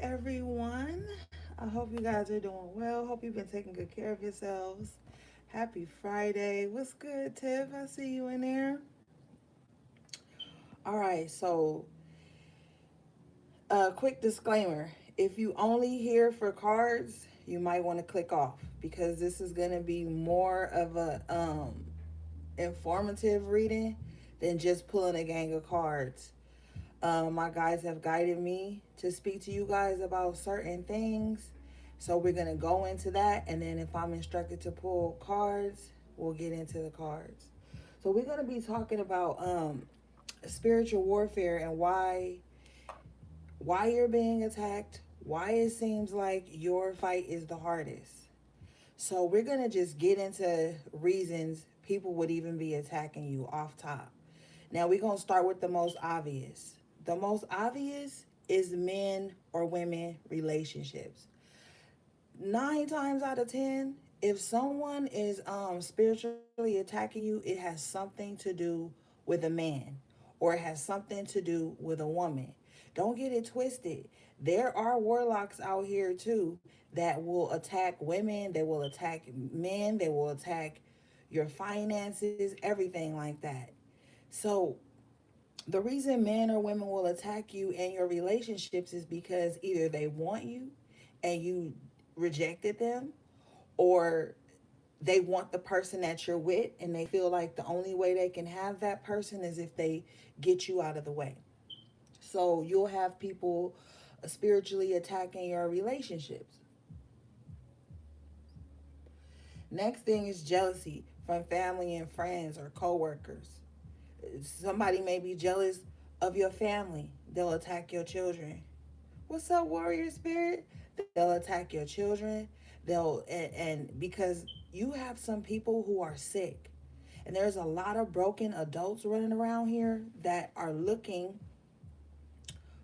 everyone. I hope you guys are doing well. Hope you've been taking good care of yourselves. Happy Friday. What's good, Tiff? I see you in there. All right, so quick disclaimer. If you only here for cards, you might want to click off because this is going to be more of a informative reading than just pulling a gang of cards. My guides have guided me to speak to you guys about certain things. So we're going to go into that. And then if I'm instructed to pull cards, we'll get into the cards. So we're going to be talking about spiritual warfare and why you're being attacked, why it seems like your fight is the hardest. So we're going to just get into reasons people would even be attacking you off top. Now we're going to start with the most obvious. The most obvious is men or women relationships. 9 times out of 10, if someone is spiritually attacking you, it has something to do with a man or it has something to do with a woman. Don't get it twisted. There are warlocks out here too that will attack women, they will attack men, they will attack your finances, everything like that. So the reason men or women will attack you in your relationships is because either they want you and you rejected them, or they want the person that you're with and they feel like the only way they can have that person is if they get you out of the way. So you'll have people spiritually attacking your relationships. Next thing is jealousy from family and friends or coworkers. Somebody may be jealous of your family. They'll attack your children. What's up, warrior spirit? They'll attack your children. And because you have some people who are sick, and there's a lot of broken adults running around here that are looking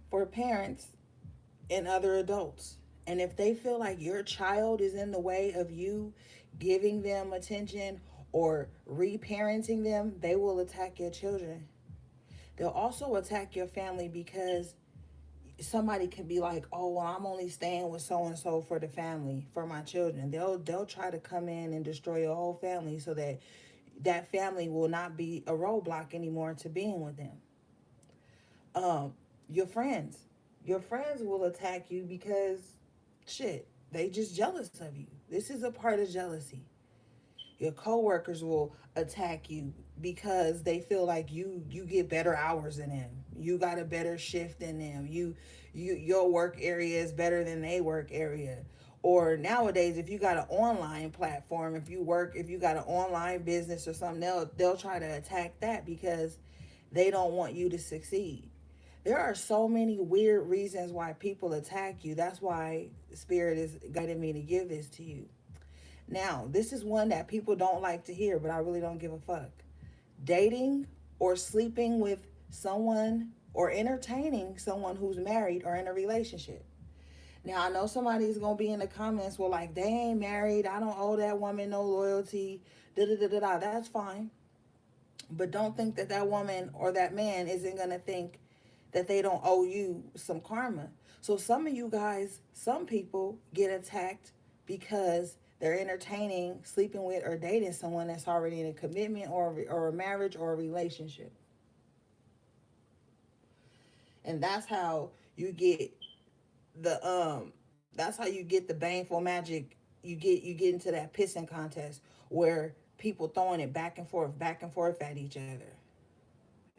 for parents and other adults. And if they feel like your child is in the way of you giving them attention or reparenting them, they will attack your children. They'll also attack your family because somebody can be like, "Oh, well, I'm only staying with so and so for the family, for my children." They'll try to come in and destroy your whole family so that that family will not be a roadblock anymore to being with them. Um, your friends, your friends will attack you because shit, they just jealous of you. This is a part of jealousy. Your coworkers will attack you because they feel like you get better hours than them. You got a better shift than them. Your work area is better than they work area. Or nowadays, if you got an online platform, if you got an online business or something, they'll try to attack that because they don't want you to succeed. There are so many weird reasons why people attack you. That's why Spirit is guiding me to give this to you. Now, this is one that people don't like to hear, but I really don't give a fuck. Dating or sleeping with someone or entertaining someone who's married or in a relationship. Now, I know somebody's going to be in the comments, well, like, they ain't married. I don't owe that woman no loyalty. Da da da da da. That's fine. But don't think that that woman or that man isn't going to think that they don't owe you some karma. So some of you guys, some people get attacked because they're entertaining, sleeping with, or dating someone that's already in a commitment or a marriage or a relationship. And that's how you get that's how you get the baneful magic. You get into that pissing contest where people throwing it back and forth at each other.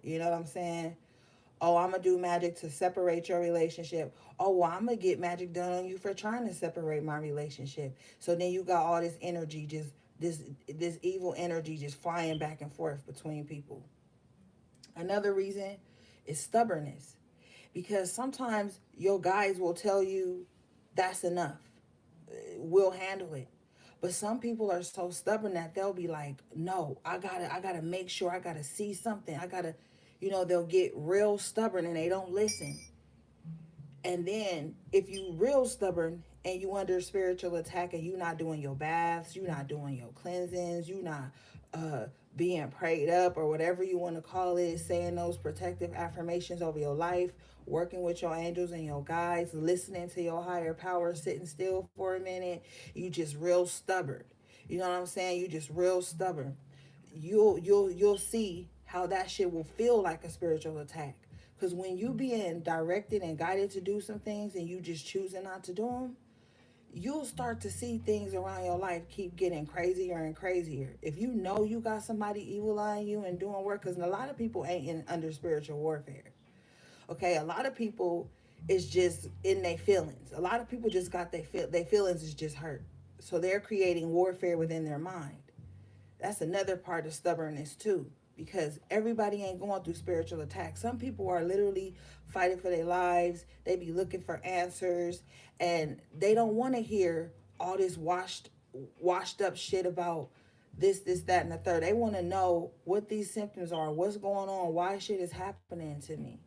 You know what I'm saying? Oh, I'm gonna do magic to separate your relationship. Oh, well, I'm gonna get magic done on you for trying to separate my relationship. So then you got all this energy, just this evil energy just flying back and forth between people. Another reason is stubbornness, because sometimes your guys will tell you that's enough. We'll handle it. But some people are so stubborn that they'll be like, no, I gotta make sure, I gotta see something. I gotta, they'll get real stubborn and they don't listen. And then if you real stubborn and you under spiritual attack and you not doing your baths, you not doing your cleansings, you not uh being prayed up or whatever you want to call it, saying those protective affirmations over your life, working with your angels and your guides, listening to your higher power, sitting still for a minute, you just real stubborn. You know what I'm saying? You just real stubborn. You'll see how that shit will feel like a spiritual attack. Because when you being directed and guided to do some things and you just choosing not to do them, you'll start to see things around your life keep getting crazier and crazier. If you know you got somebody evil eyeing you and doing work, because a lot of people ain't under spiritual warfare. Okay, a lot of people is just in their feelings. A lot of people just got their feelings is just hurt, so they're creating warfare within their mind. That's another part of stubbornness too, because everybody ain't going through spiritual attacks. Some people are literally fighting for their lives. They be looking for answers, and they don't want to hear all this washed up shit about this, that, and the third. They want to know what these symptoms are, what's going on, why shit is happening to me.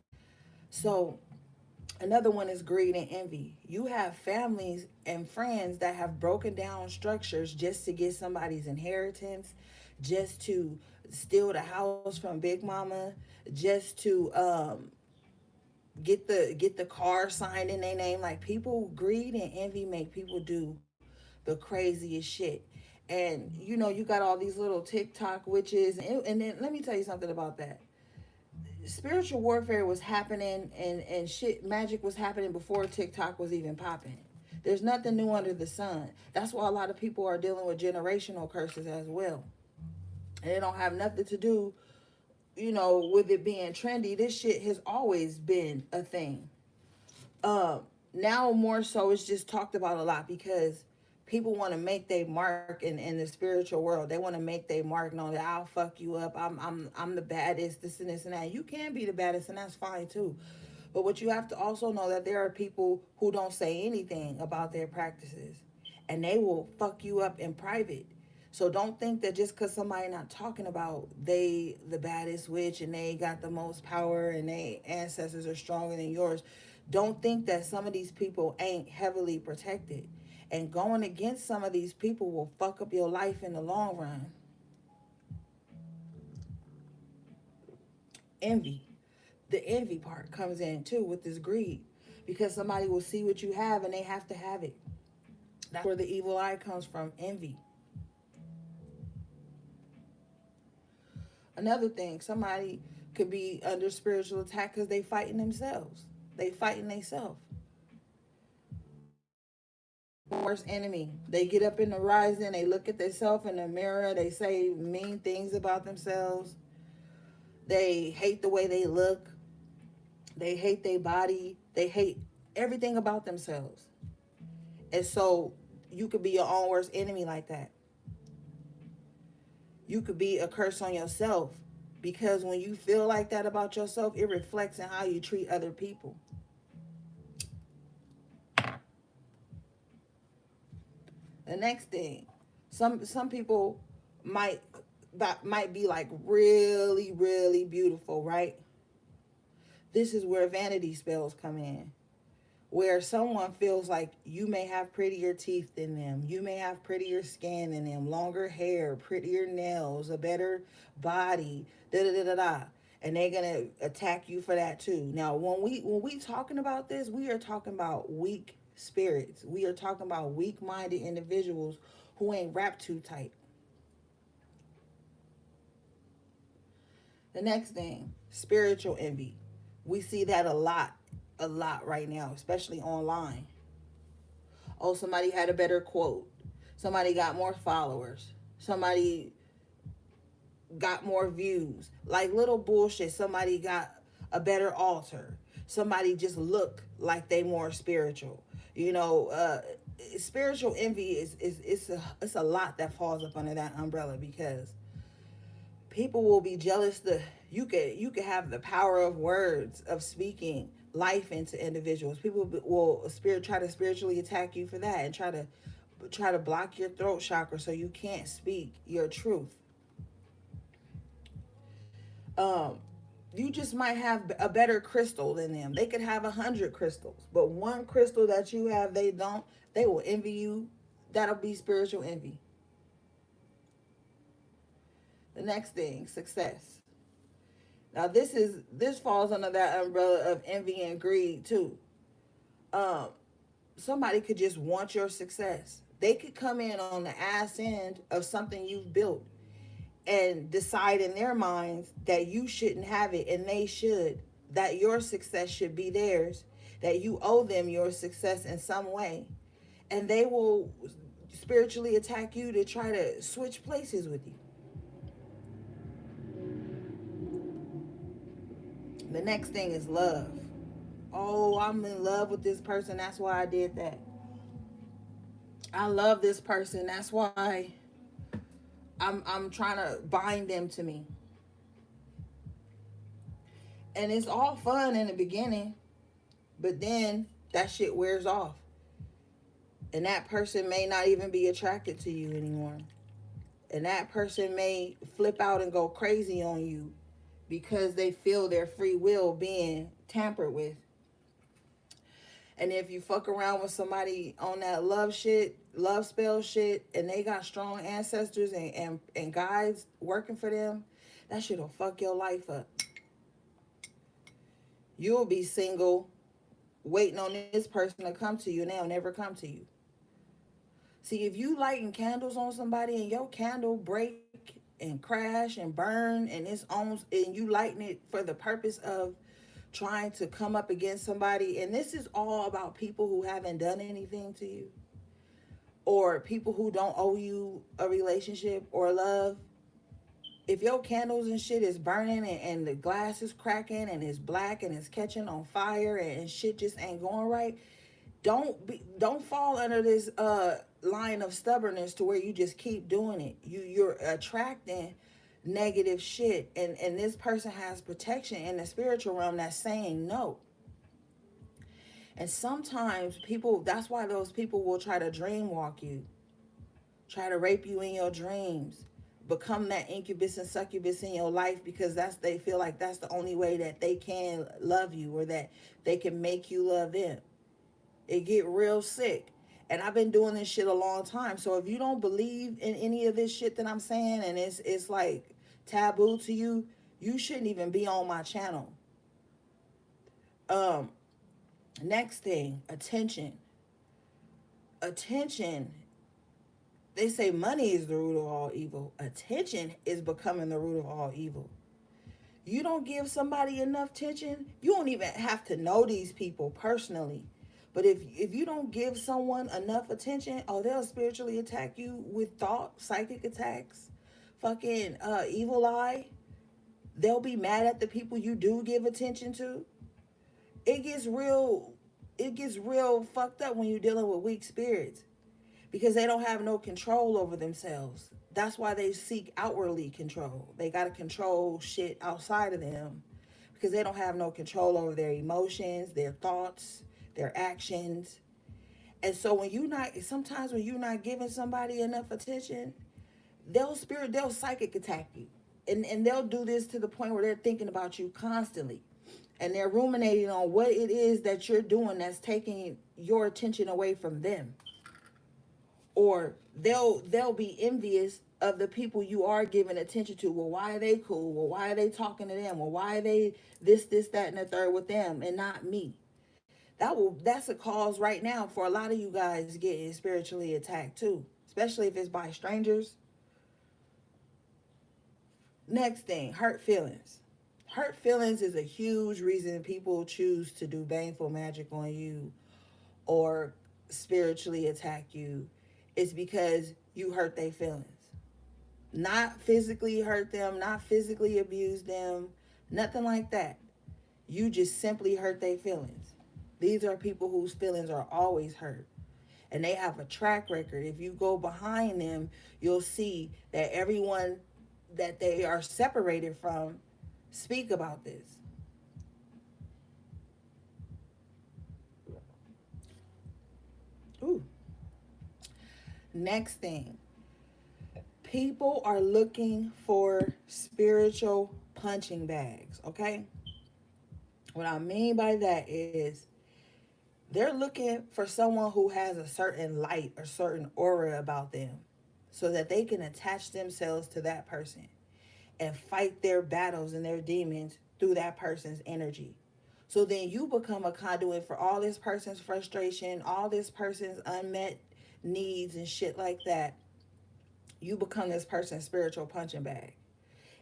So another one is greed and envy. You have families and friends that have broken down structures just to get somebody's inheritance, just to steal the house from Big Mama, just to get the car signed in their name. Like, people, greed and envy make people do the craziest shit. And you got all these little TikTok witches, and then let me tell you something about that. Spiritual warfare was happening, and shit, magic was happening before TikTok was even popping. There's nothing new under the sun. That's why a lot of people are dealing with generational curses as well. And it don't have nothing to do, with it being trendy. This shit has always been a thing. Now more so it's just talked about a lot because people want to make their mark in the spiritual world. They want to make their mark known that I'll fuck you up. I'm the baddest, this and this and that. You can be the baddest, and that's fine too. But what you have to also know that there are people who don't say anything about their practices, and they will fuck you up in private. So don't think that just because somebody not talking about they the baddest witch and they got the most power and they ancestors are stronger than yours, don't think that some of these people ain't heavily protected. And going against some of these people will fuck up your life in the long run. Envy. The envy part comes in too with this greed, because somebody will see what you have and they have to have it. That's where the evil eye comes from, envy. Another thing, somebody could be under spiritual attack because they fighting themselves. They fighting themselves. Worst enemy. They get up in the rising, they look at themselves in the mirror, they say mean things about themselves. They hate the way they look. They hate their body. They hate everything about themselves. And so you could be your own worst enemy like that. You could be a curse on yourself, because when you feel like that about yourself, it reflects in how you treat other people. The next thing, some people might that might be like really, really beautiful, right? This is where vanity spells come in, where someone feels like you may have prettier teeth than them, you may have prettier skin than them, longer hair, prettier nails, a better body, da da da da da, and they're gonna attack you for that too. Now, when we talking about this, we are talking about weak spirits. We are talking about weak-minded individuals who ain't wrapped too tight. The next thing, spiritual envy. We see that a lot right now, especially online. Oh, somebody had a better quote. Somebody got more followers. Somebody got more views. Like little bullshit. Somebody got a better altar. Somebody just look like they more spiritual. Spiritual envy it's a lot that falls up under that umbrella, because people will be jealous. You could have the power of words, of speaking life into individuals. People will try to spiritually attack you for that, and try to block your throat chakra so you can't speak your truth. um You just might have a better crystal than them. They could have 100 crystals, but one crystal that you have, they don't. They will envy you. That'll be spiritual envy. The next thing, success. Now this falls under that umbrella of envy and greed too. Um, Somebody could just want your success. They could come in on the ass end of something you've built and decide in their minds that you shouldn't have it and they should, that your success should be theirs, that you owe them your success in some way. And they will spiritually attack you to try to switch places with you. The next thing is love. Oh, I'm in love with this person. That's why I did that. I love this person. That's why I'm trying to bind them to me. And it's all fun in the beginning, but then that shit wears off. And that person may not even be attracted to you anymore. And that person may flip out and go crazy on you because they feel their free will being tampered with. And if you fuck around with somebody on that love shit, love spell shit, and they got strong ancestors and guides working for them, that shit will fuck your life up. You'll be single, waiting on this person to come to you, and they'll never come to you. See, if you lighting candles on somebody and your candle break and crash and burn and it's on, and you lighting it for the purpose of trying to come up against somebody, and this is all about people who haven't done anything to you, or people who don't owe you a relationship or love. If your candles and shit is burning and the glass is cracking and it's black and it's catching on fire and shit just ain't going right, don't fall under this line of stubbornness to where you just keep doing it. You're attracting negative shit, and this person has protection in the spiritual realm that's saying no. And sometimes people, that's why those people will try to dreamwalk you, try to rape you in your dreams, become that incubus and succubus in your life, because they feel like that's the only way that they can love you or that they can make you love them. It get real sick. And I've been doing this shit a long time. So if you don't believe in any of this shit that I'm saying, and it's like taboo to you, you shouldn't even be on my channel. Next thing, attention. Attention. They say money is the root of all evil. Attention is becoming the root of all evil. You don't give somebody enough attention, you don't even have to know these people personally. But if you don't give someone enough attention, oh, they'll spiritually attack you with thought, psychic attacks, fucking evil eye. They'll be mad at the people you do give attention to. It gets real fucked up when you're dealing with weak spirits, because they don't have no control over themselves. That's why they seek outwardly control. They got to control shit outside of them because they don't have no control over their emotions, their thoughts, their actions. And so sometimes when you're not giving somebody enough attention, they'll psychic attack you. And they'll do this to the point where they're thinking about you constantly. And they're ruminating on what it is that you're doing that's taking your attention away from them. Or they'll be envious of the people you are giving attention to. Well, why are they cool? Well, why are they talking to them? Well, why are they this, that, and the third with them and not me? That's a cause right now for a lot of you guys getting spiritually attacked too, especially if it's by strangers. Next thing, hurt feelings. Hurt feelings is a huge reason people choose to do baneful magic on you or spiritually attack you. It's because you hurt their feelings. Not physically hurt them, not physically abuse them, nothing like that. You just simply hurt their feelings. These are people whose feelings are always hurt. And they have a track record. If you go behind them, you'll see that everyone that they are separated from speak about this. Ooh. Next thing. People are looking for spiritual punching bags, okay? What I mean by that is they're looking for someone who has a certain light or certain aura about them so that they can attach themselves to that person and fight their battles and their demons through that person's energy. So then you become a conduit for all this person's frustration, all this person's unmet needs and shit like that. You become this person's spiritual punching bag.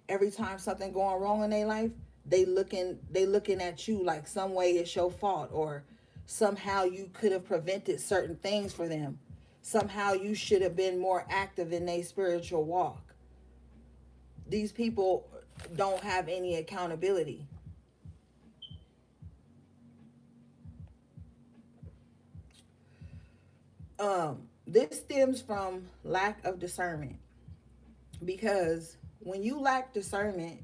Every time something going wrong in their life, they looking at you like some way it's your fault, or somehow you could have prevented certain things for them. Somehow you should have been more active in their spiritual walk. These people don't have any accountability. This stems from lack of discernment, because when you lack discernment,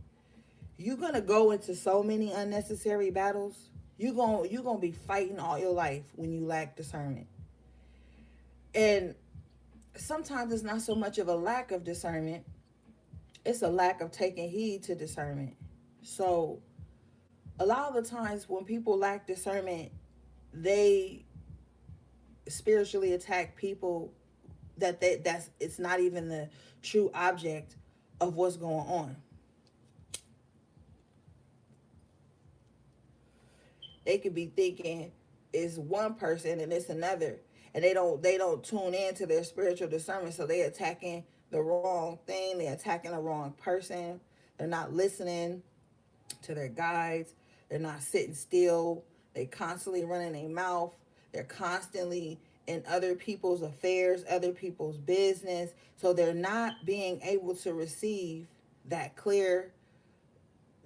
you're gonna go into so many unnecessary battles. You're gonna be fighting all your life when you lack discernment. And sometimes it's not so much of a lack of discernment, it's a lack of taking heed to discernment. So a lot of the times when people lack discernment, they spiritually attack people that's it's not even the true object of what's going on. They could be thinking it's one person and it's another, and they don't tune in to their spiritual discernment, so they attacking the wrong thing, they attacking the wrong person. They're not listening to their guides. They're not sitting still. They constantly running their mouth. They're constantly in other people's affairs, other people's business. So they're not being able to receive that clear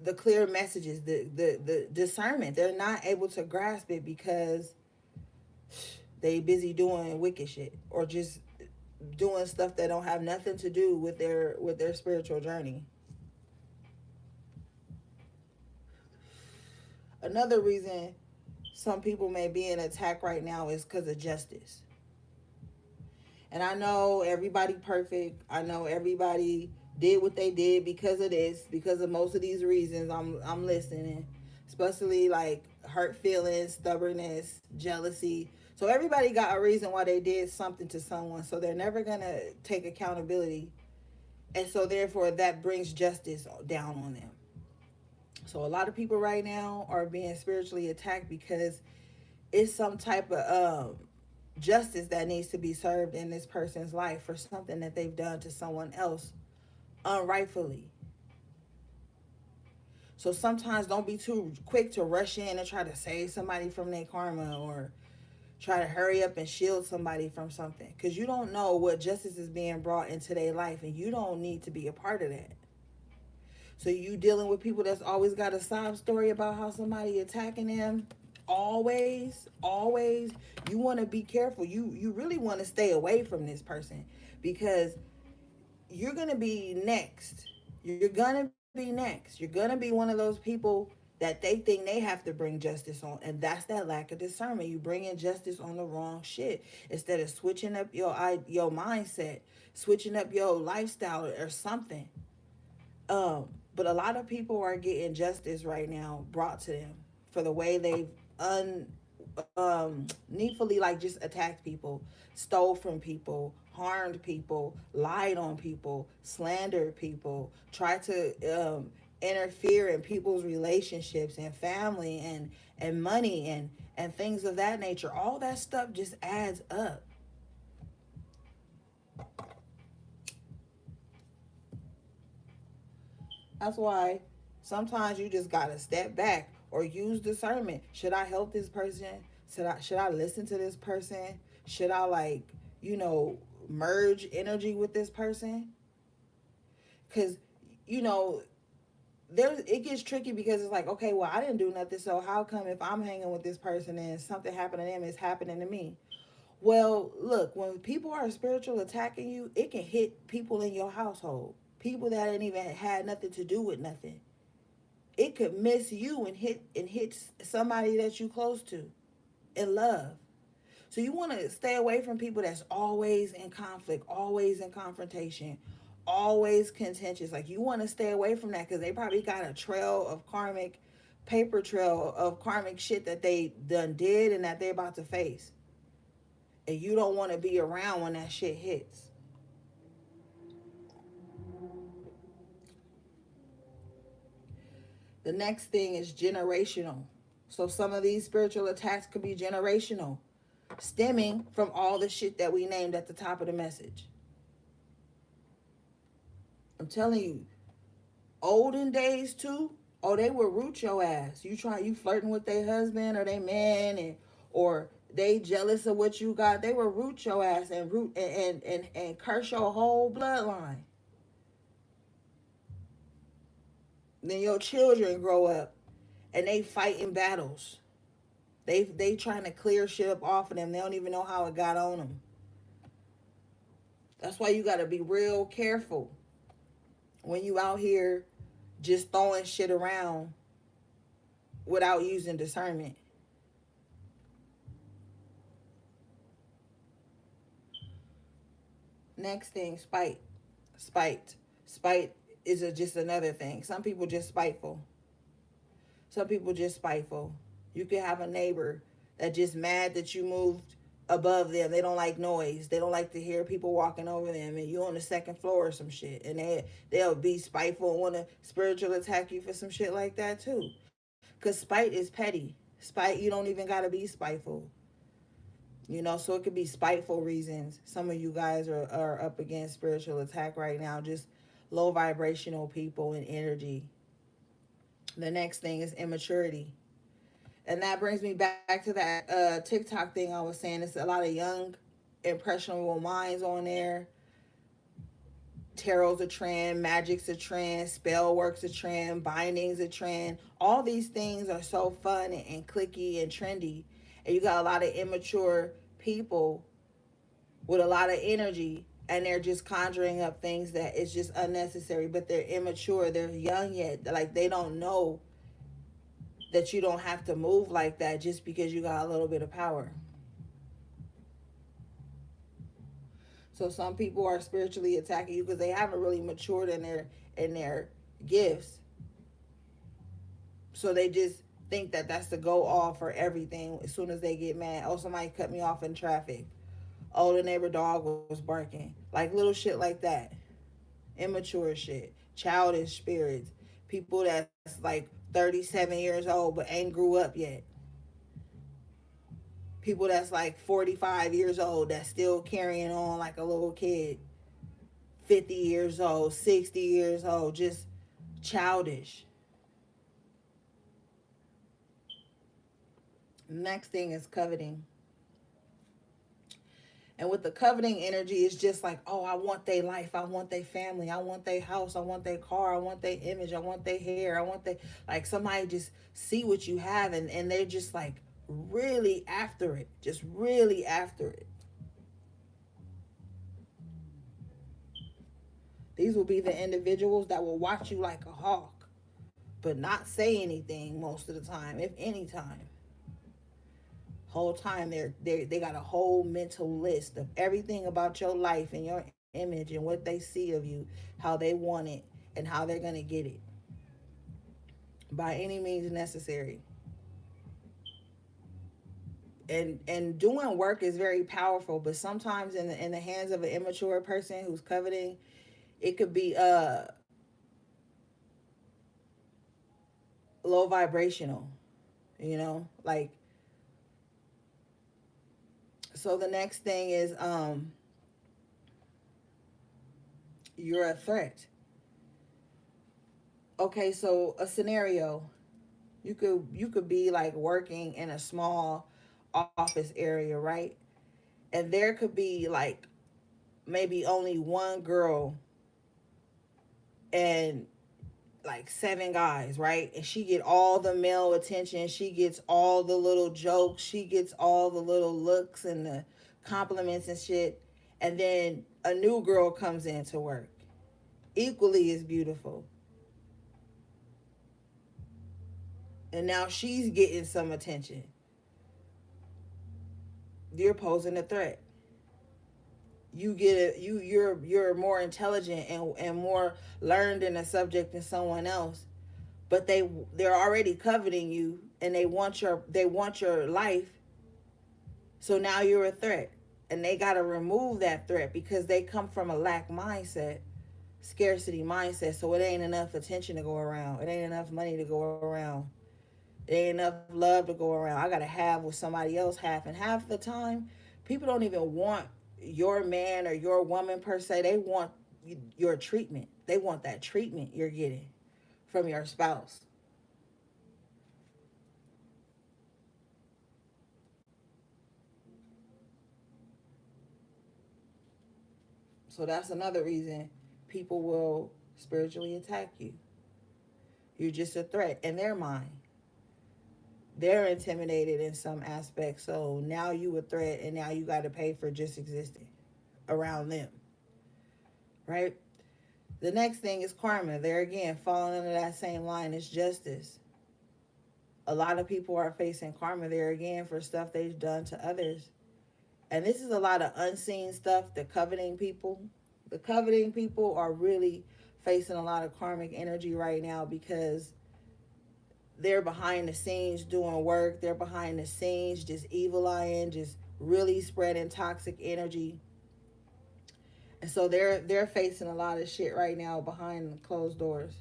the clear messages, the discernment. They're not able to grasp it because they busy doing wicked shit, or just doing stuff that don't have nothing to do with their spiritual journey. Another reason some people may be in attack right now is because of justice. And I know everybody perfect. I know everybody did what they did because of this, because of most of these reasons. I'm listening, especially like hurt feelings, stubbornness, jealousy. So everybody got a reason why they did something to someone. So they're never gonna take accountability, and so therefore that brings justice down on them. So a lot of people right now are being spiritually attacked because it's some type of justice that needs to be served in this person's life for something that they've done to someone else unrightfully. So sometimes don't be too quick to rush in and try to save somebody from their karma, or try to hurry up and shield somebody from something, because you don't know what justice is being brought into their life, and you don't need to be a part of that. So you dealing with people that's always got a sob story about how somebody attacking them. Always, you want to be careful. You really want to stay away from this person, because you're gonna be next. You're gonna be next. You're gonna be one of those people that they think they have to bring justice on, and that's that lack of discernment. You bringing justice on the wrong shit instead of switching up your mindset, switching up your lifestyle or something. But a lot of people are getting justice right now brought to them for the way they've un needfully like just attacked people, stole from people, harmed people, lied on people, slandered people, tried to interfere in people's relationships and family and money and things of that nature. All that stuff just adds up. That's why sometimes you just gotta step back or use discernment. Should I help this person? Should I listen to this person? Should I like, you know, merge energy with this person? Cause, you know, there it gets tricky, because it's like, okay, well, I didn't do nothing, so how come if I'm hanging with this person and something happened to them, it's happening to me? Well, look, when people are spiritual attacking you, it can hit people in your household, people that ain't even had nothing to do with nothing. It could miss you and hit somebody that you close to in love. So you want to stay away from people that's always in conflict, always in confrontation, always contentious. Like, you want to stay away from that because they probably got a trail of karmic, paper trail of karmic shit that they done did and that they about to face. And you don't want to be around when that shit hits. The next thing is generational. So some of these spiritual attacks could be generational, stemming from all the shit that we named at the top of the message. I'm telling you, olden days too, oh, they would root your ass. You flirting with their husband or their man, and or they jealous of what you got, they will root your ass and root and curse your whole bloodline. Then your children grow up and they fighting battles. They trying to clear shit up off of them. They don't even know how it got on them. That's why you got to be real careful when you out here just throwing shit around without using discernment. Next thing, spite. Spite is just another thing. Some people just spiteful. Some people just spiteful. You could have a neighbor that just mad that you moved above them. They don't like noise. They don't like to hear people walking over them, and you on the second floor or some shit. And they'll be spiteful and want to spiritual attack you for some shit like that too. Cause spite is petty. Spite, you don't even gotta be spiteful. So it could be spiteful reasons. Some of you guys are up against spiritual attack right now. Just low vibrational people and energy. The next thing is immaturity. And that brings me back to that TikTok thing I was saying. It's a lot of young, impressionable minds on there. Tarot's a trend, magic's a trend, spell work's a trend, binding's a trend. All these things are so fun and clicky and trendy. And you got a lot of immature people with a lot of energy, and they're just conjuring up things that is just unnecessary, but they're immature. They're young yet. Like, they don't know that you don't have to move like that just because you got a little bit of power. So some people are spiritually attacking you because they haven't really matured in their gifts. So they just think that that's the go off for everything. As soon as they get mad, oh, somebody cut me off in traffic. Oh, the neighbor dog was barking. Like, little shit like that. Immature shit. Childish spirits. People that's like 37 years old but ain't grew up yet. People that's like 45 years old that's still carrying on like a little kid. 50 years old, 60 years old, just childish. Next thing is coveting. And with the coveting energy, it's just like, oh, I want their life. I want their family. I want their house. I want their car. I want their image. I want their hair. I want their, like, somebody just see what you have, and they're just like really after it. Just really after it. These will be the individuals that will watch you like a hawk, but not say anything most of the time, if any time. Whole time they got a whole mental list of everything about your life and your image and what they see of you, how they want it, and how they're gonna get it by any means necessary. And doing work is very powerful, but sometimes in the hands of an immature person who's coveting, it could be low vibrational, like. So the next thing is you're a threat. Okay, so a scenario, you could be like working in a small office area, right? And there could be like maybe only one girl and like seven guys, right? And she get all the male attention, she gets all the little jokes, she gets all the little looks and the compliments and shit. And then a new girl comes in to work, equally as beautiful, and now she's getting some attention. You're posing a threat. you're more intelligent and more learned in a subject than someone else, but they're already coveting you and they want your life. So now you're a threat, and they got to remove that threat because they come from a lack mindset, scarcity mindset. So it ain't enough attention to go around, it ain't enough money to go around, it ain't enough love to go around. I got to have what somebody else have. And half the time people don't even want your man or your woman per se. They want your treatment. They want that treatment you're getting from your spouse. So that's another reason people will spiritually attack you. You're just a threat in their mind. They're intimidated in some aspects. So now you a threat, and now you got to pay for just existing around them, right? The next thing is karma. There again, falling under that same line is justice. A lot of people are facing karma there again for stuff they've done to others. And this is a lot of unseen stuff. The coveting people are really facing a lot of karmic energy right now because they're behind the scenes doing work. They're behind the scenes just evil eyeing, just really spreading toxic energy. And so they're facing a lot of shit right now behind closed doors.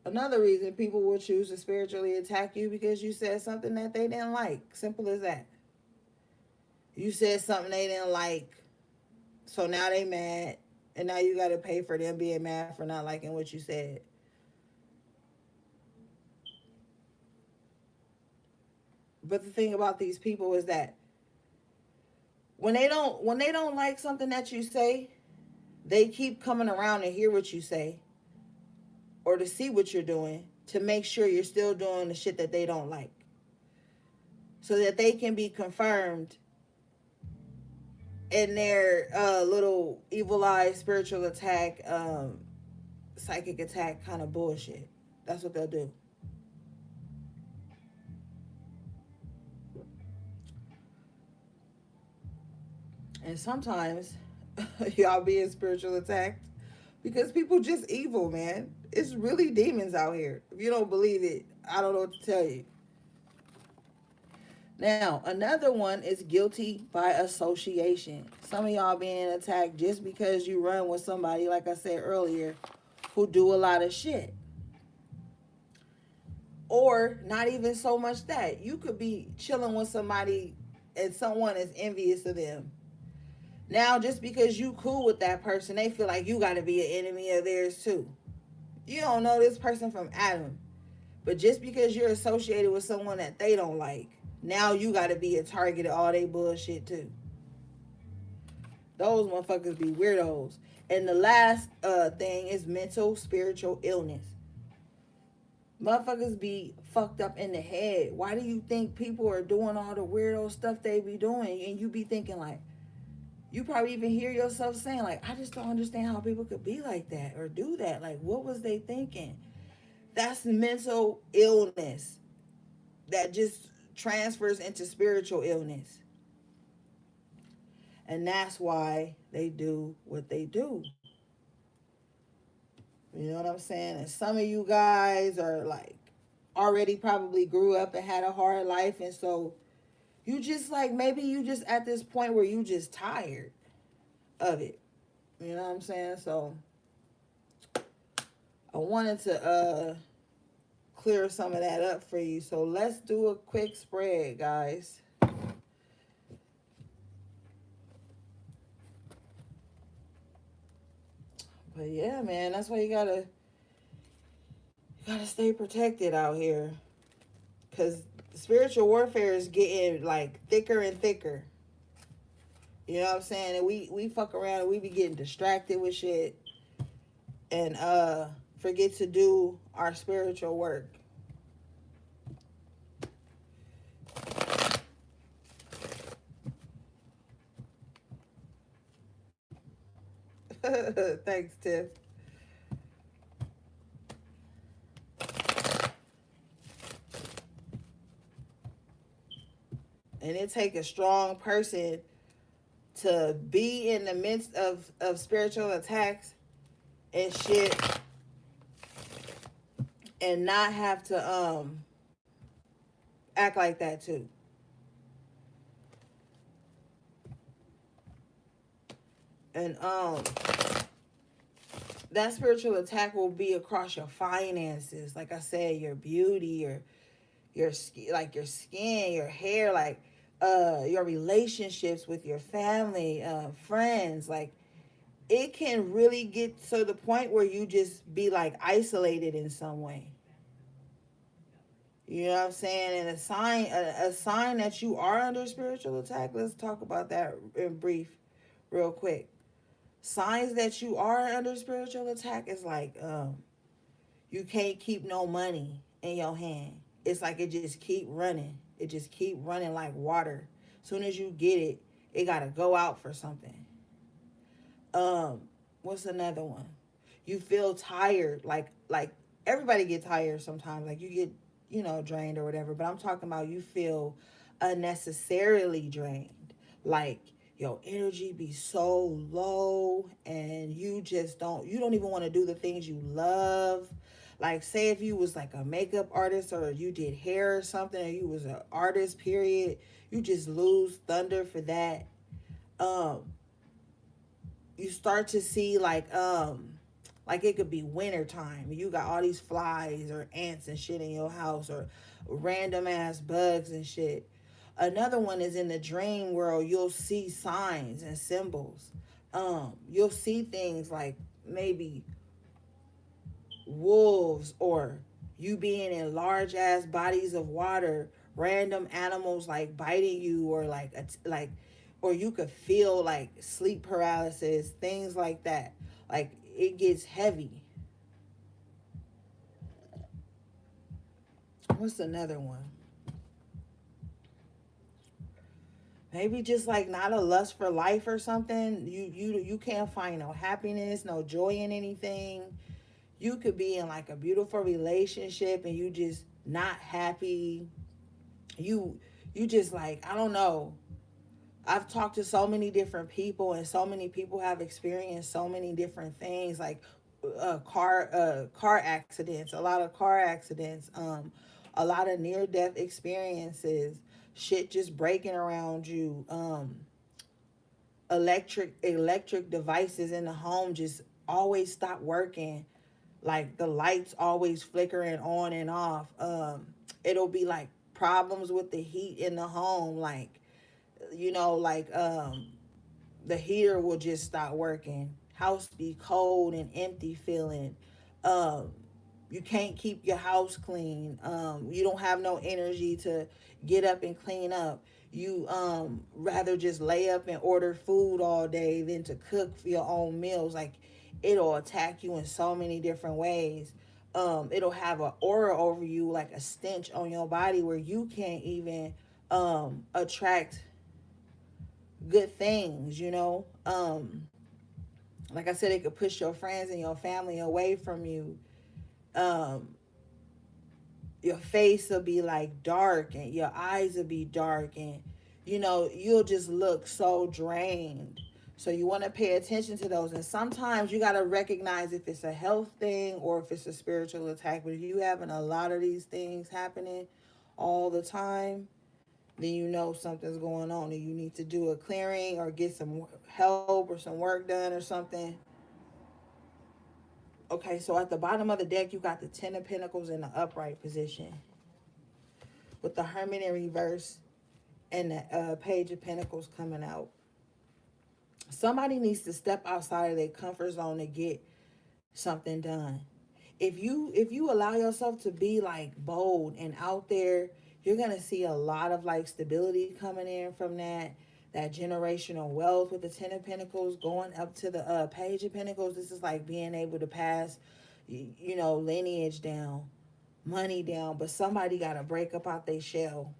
Another reason people will choose to spiritually attack you because you said something that they didn't like. Simple as that. You said something they didn't like, so now they mad, and now you got to pay for them being mad for not liking what you said. But the thing about these people is that when they don't like something that you say, they keep coming around to hear what you say or to see what you're doing to make sure you're still doing the shit that they don't like, so that they can be confirmed in their little evil eye spiritual attack, psychic attack kind of bullshit. That's what they'll do. And sometimes y'all being spiritual attacked because people just evil, man. It's really demons out here. If you don't believe it, I don't know what to tell you. Now, another one is guilty by association. Some of y'all being attacked just because you run with somebody, like I said earlier, who do a lot of shit. Or not even so much that. You could be chilling with somebody and someone is envious of them. Now, just because you cool with that person, they feel like you got to be an enemy of theirs too. You don't know this person from Adam. But just because you're associated with someone that they don't like, now you got to be a target of all they bullshit too. Those motherfuckers be weirdos. And the last thing is mental, spiritual illness. Motherfuckers be fucked up in the head. Why do you think people are doing all the weirdo stuff they be doing? And you be thinking like, you probably even hear yourself saying like, I just don't understand how people could be like that or do that. Like, what was they thinking? That's mental illness that just transfers into spiritual illness. And that's why they do what they do. You know what I'm saying? And some of you guys are like already probably grew up and had a hard life. And so you just like, maybe you just at this point where you just tired of it. You know what I'm saying? So I wanted to clear some of that up for you. So let's do a quick spread, guys. But yeah, man, that's why you gotta stay protected out here. Cause spiritual warfare is getting like thicker and thicker. You know what I'm saying? And we fuck around and we be getting distracted with shit and forget to do our spiritual work. Thanks, Tiff. And it takes a strong person to be in the midst of spiritual attacks and shit and not have to act like that too. And that spiritual attack will be across your finances, like I said, your beauty, your like your skin, your hair, like your relationships with your family, friends. Like it can really get to the point where you just be like isolated in some way. You know what I'm saying? And a sign that you are under spiritual attack. Let's talk about that in brief, real quick. Signs that you are under spiritual attack is like you can't keep no money in your hand. It's like it just keep running. It just keep running like water. Soon as you get it, it gotta go out for something. Um, what's another one? You feel tired, like everybody get tired sometimes. Like you get, drained or whatever. But I'm talking about you feel unnecessarily drained. Like your energy be so low and you don't even want to do the things you love. Like say if you was like a makeup artist or you did hair or something, or you was an artist, period, you just lose thunder for that. Um, you start to see like it could be winter time. You got all these flies or ants and shit in your house or random ass bugs and shit. Another one is in the dream world. You'll see signs and symbols. You'll see things like maybe wolves or you being in large ass bodies of water, random animals like biting you or like or you could feel like sleep paralysis, things like that. Like it gets heavy. What's another one? Maybe just like not a lust for life or something. You can't find no happiness, no joy in anything. You could be in like a beautiful relationship and you just not happy. You just like, I don't know. I've talked to so many different people and so many people have experienced so many different things like car accidents, a lot of car accidents, a lot of near death experiences, shit just breaking around you, electric devices in the home just always stop working, like the lights always flickering on and off. It'll be like problems with the heat in the home, like the heater will just stop working, house be cold and empty feeling. um you can't keep your house clean. You don't have no energy to get up and clean up. You rather just lay up and order food all day than to cook for your own meals. Like it'll attack you in so many different ways. It'll have an aura over you, like a stench on your body where you can't even attract good things, like I said, it could push your friends and your family away from you. um your face will be like dark and your eyes will be dark, and you'll just look so drained. So you want to pay attention to those, and sometimes you got to recognize if it's a health thing or if it's a spiritual attack. But if you having a lot of these things happening all the time, then you know something's going on and you need to do a clearing or get some help or some work done or something. Okay, so at the bottom of the deck, you got the Ten of Pentacles in the upright position with the Hermit in reverse and the Page of Pentacles coming out. Somebody needs to step outside of their comfort zone to get something done. If you allow yourself to be like bold and out there, you're gonna see a lot of like stability coming in from that generational wealth with the Ten of Pentacles going up to the Page of Pentacles. This is like being able to pass, lineage down, money down. But somebody got to break up out their shell.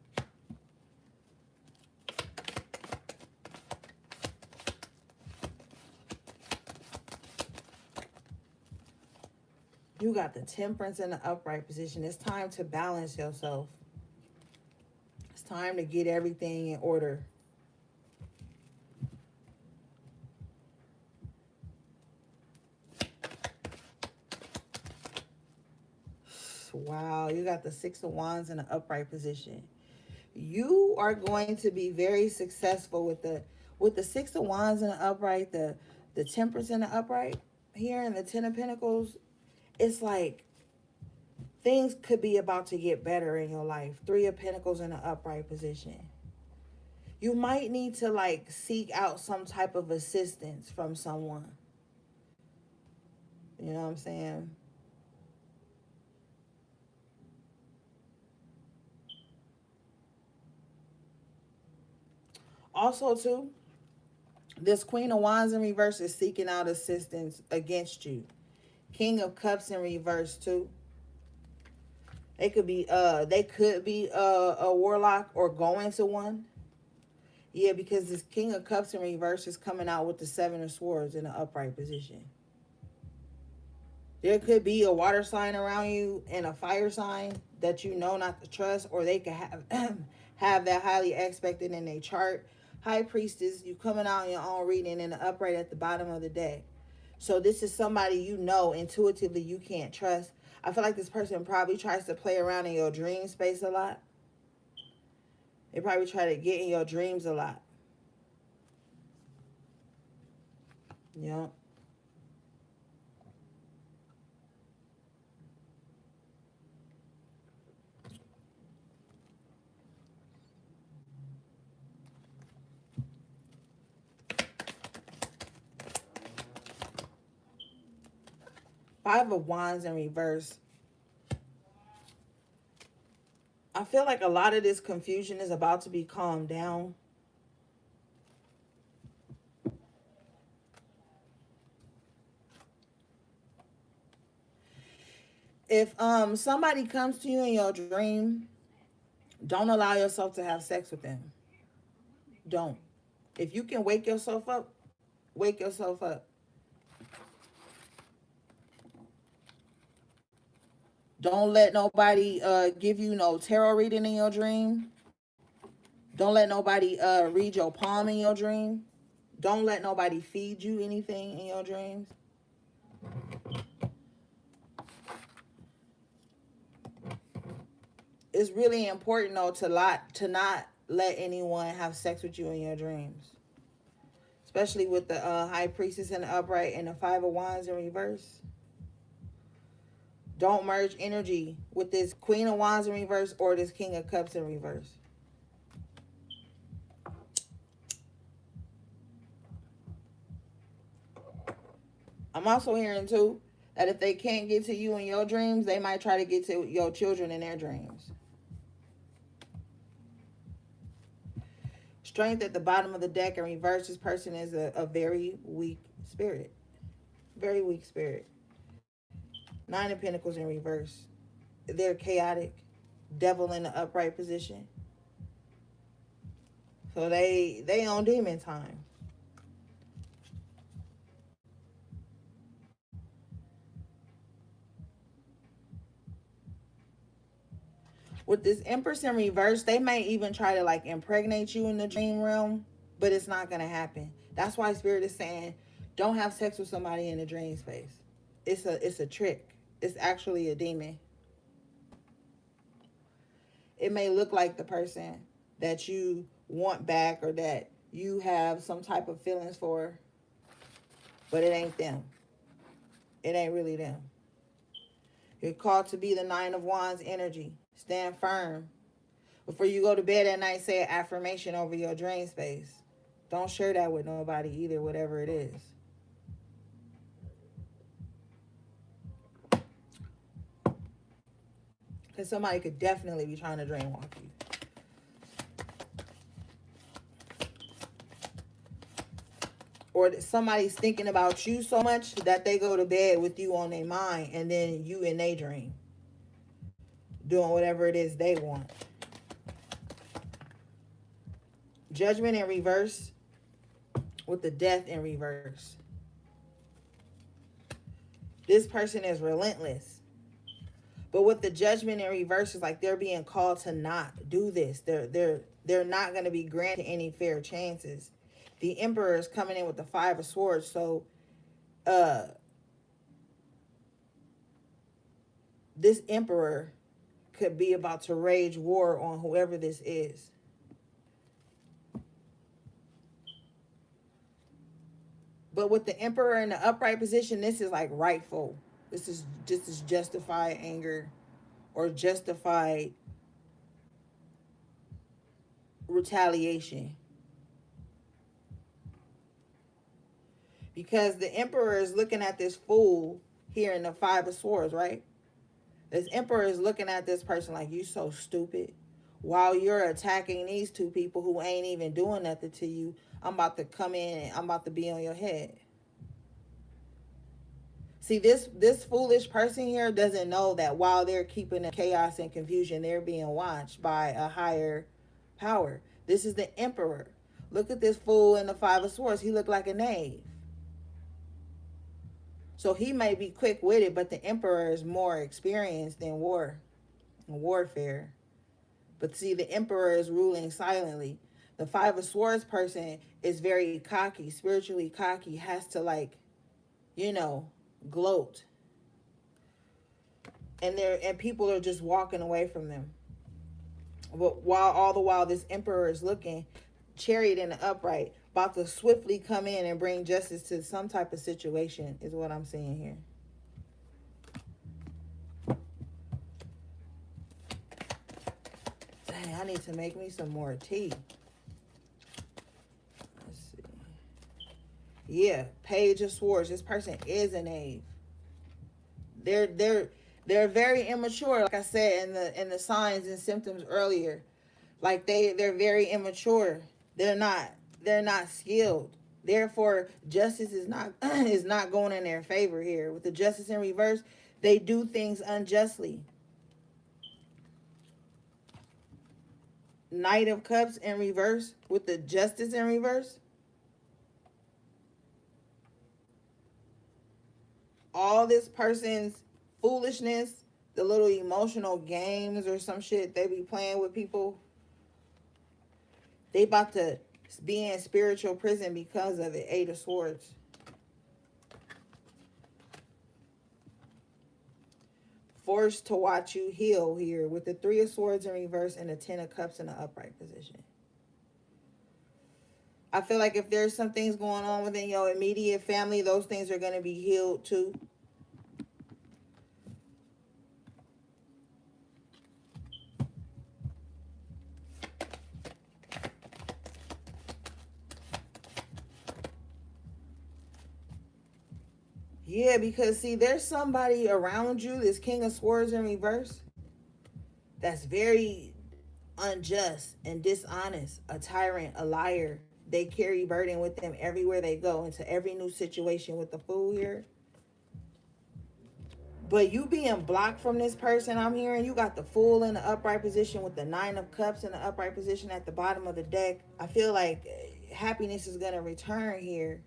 You got the Temperance in the upright position. It's time to balance yourself. It's time to get everything in order. Wow, you got the Six of Wands in an upright position. You are going to be very successful with the Six of Wands in the upright, the Temperance in the upright here, and the Ten of Pentacles. It's like things could be about to get better in your life. Three of Pentacles in an upright position. You might need to like seek out some type of assistance from someone. You know what I'm saying? Also, too, this Queen of Wands in reverse is seeking out assistance against you. King of Cups in reverse, too. They could be a warlock or going to one. Yeah, because this King of Cups in reverse is coming out with the Seven of Swords in an upright position. There could be a water sign around you and a fire sign that you know not to trust, or they could have have that highly expected in their chart. High Priestess, you coming out in your own reading in the upright at the bottom of the deck. So this is somebody you know intuitively you can't trust. I feel like this person probably tries to play around in your dream space a lot. They probably try to get in your dreams a lot. Yeah. Five of Wands in reverse. I feel like a lot of this confusion is about to be calmed down. If somebody comes to you in your dream, don't allow yourself to have sex with them. Don't. If you can wake yourself up, wake yourself up. Don't let nobody give you no tarot reading in your dream. Don't let nobody read your palm in your dream. Don't let nobody feed you anything in your dreams. It's really important though to not let anyone have sex with you in your dreams. Especially with the High Priestess in the upright and the Five of Wands in reverse. Don't merge energy with this Queen of Wands in reverse or this King of Cups in reverse. I'm also hearing too that if they can't get to you in your dreams, they might try to get to your children in their dreams. Strength at the bottom of the deck in reverse. This person is a very weak spirit. Very weak spirit. Nine of Pentacles in reverse. They're chaotic. Devil in the upright position. So they on demon time. With this Empress in reverse, they may even try to like impregnate you in the dream realm, but it's not going to happen. That's why Spirit is saying, don't have sex with somebody in the dream space. It's a trick. It's actually a demon. It may look like the person that you want back or that you have some type of feelings for, but it ain't them. It ain't really them. You're called to be the Nine of Wands energy. Stand firm. Before you go to bed at night, say an affirmation over your dream space. Don't share that with nobody either, whatever it is. Because somebody could definitely be trying to dreamwalk you. Or somebody's thinking about you so much that they go to bed with you on their mind and then you in their dream. Doing whatever it is they want. Judgment in reverse with the Death in reverse. This person is relentless. But with the Judgment in reverse, it's like they're being called to not do this. They're not going to be granted any fair chances. The Emperor is coming in with the Five of Swords, so this Emperor could be about to rage war on whoever this is. But with the Emperor in the upright position, this is like rightful. This is justified anger or justified retaliation. Because the Emperor is looking at this fool here in the Five of Swords, right? This Emperor is looking at this person like, you so stupid. While you're attacking these two people who ain't even doing nothing to you, I'm about to come in and I'm about to be on your head. See, this foolish person here doesn't know that while they're keeping the chaos and confusion, they're being watched by a higher power. This is the Emperor. Look at this fool in the Five of Swords. He looked like a knave. So he may be quick-witted, but the Emperor is more experienced in warfare. But see, the Emperor is ruling silently. The Five of Swords person is very cocky, spiritually cocky, has to like, gloat. And people are just walking away from them. But all the while this Emperor is looking, chariot in the upright, about to swiftly come in and bring justice to some type of situation is what I'm seeing here. Dang, I need to make me some more tea. Let's see. Yeah, Page of Swords. This person is a knave. They're very immature, like I said in the signs and symptoms earlier. Like they're very immature. They're not skilled. Therefore, justice is not is not going in their favor here. With the Justice in reverse, they do things unjustly. Knight of Cups in reverse with the Justice in reverse. All this person's foolishness, the little emotional games or some shit they be playing with people, they about to be in spiritual prison because of it. Eight of Swords. Forced to watch you heal here with the Three of Swords in reverse and the Ten of Cups in the upright position. I feel like if there's some things going on within your immediate family, those things are going to be healed too. Yeah, because see, there's somebody around you, this King of Swords in reverse, that's very unjust and dishonest, a tyrant, a liar. They carry burden with them everywhere they go, into every new situation with the Fool here. But you being blocked from this person, I'm hearing you got the Fool in the upright position with the Nine of Cups in the upright position at the bottom of the deck. I feel like happiness is going to return here.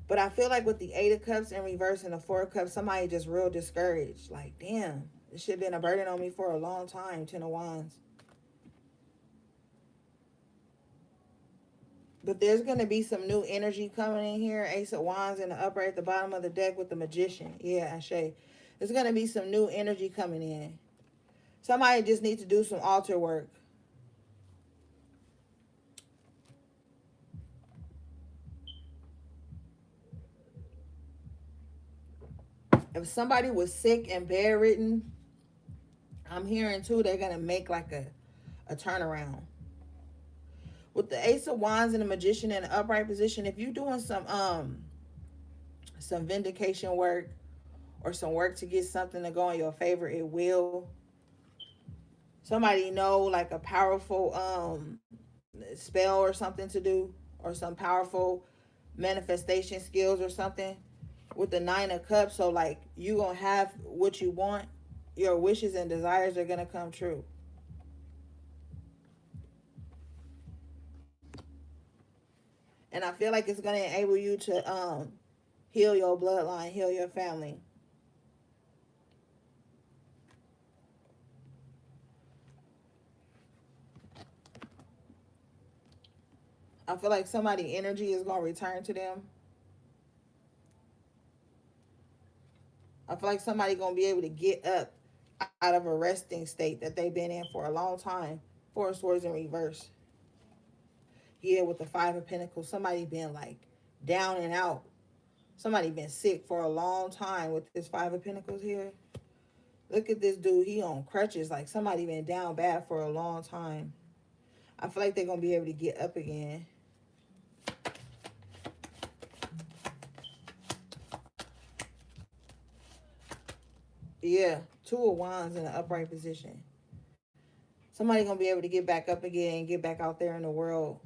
But I feel like with the Eight of Cups in reverse and the Four of Cups, somebody just real discouraged. Like, damn, this shit been a burden on me for a long time. Ten of Wands. But there's going to be some new energy coming in here. Ace of Wands in the upright at the bottom of the deck with the Magician. Yeah, Ashe. There's going to be some new energy coming in. Somebody just needs to do some altar work. If somebody was sick and bedridden, I'm hearing too they're going to make like a turnaround. With the Ace of Wands and the Magician in the upright position, if you're doing some vindication work or some work to get something to go in your favor, it will. Somebody know like a powerful spell or something to do, or some powerful manifestation skills or something with the Nine of Cups. So like you gonna have what you want. Your wishes and desires are gonna come true. And I feel like it's gonna enable you to heal your bloodline, heal your family. I feel like somebody's energy is going to return to them. I feel like somebody going to be able to get up out of a resting state that they've been in for a long time. Four of Swords in reverse. Yeah, with the Five of Pentacles, somebody been like down and out. Somebody been sick for a long time with this Five of Pentacles here. Look at this dude. He on crutches. Like somebody been down bad for a long time. I feel like they're going to be able to get up again. Yeah, Two of Wands in the upright position. Somebody going to be able to get back up again and get back out there in the world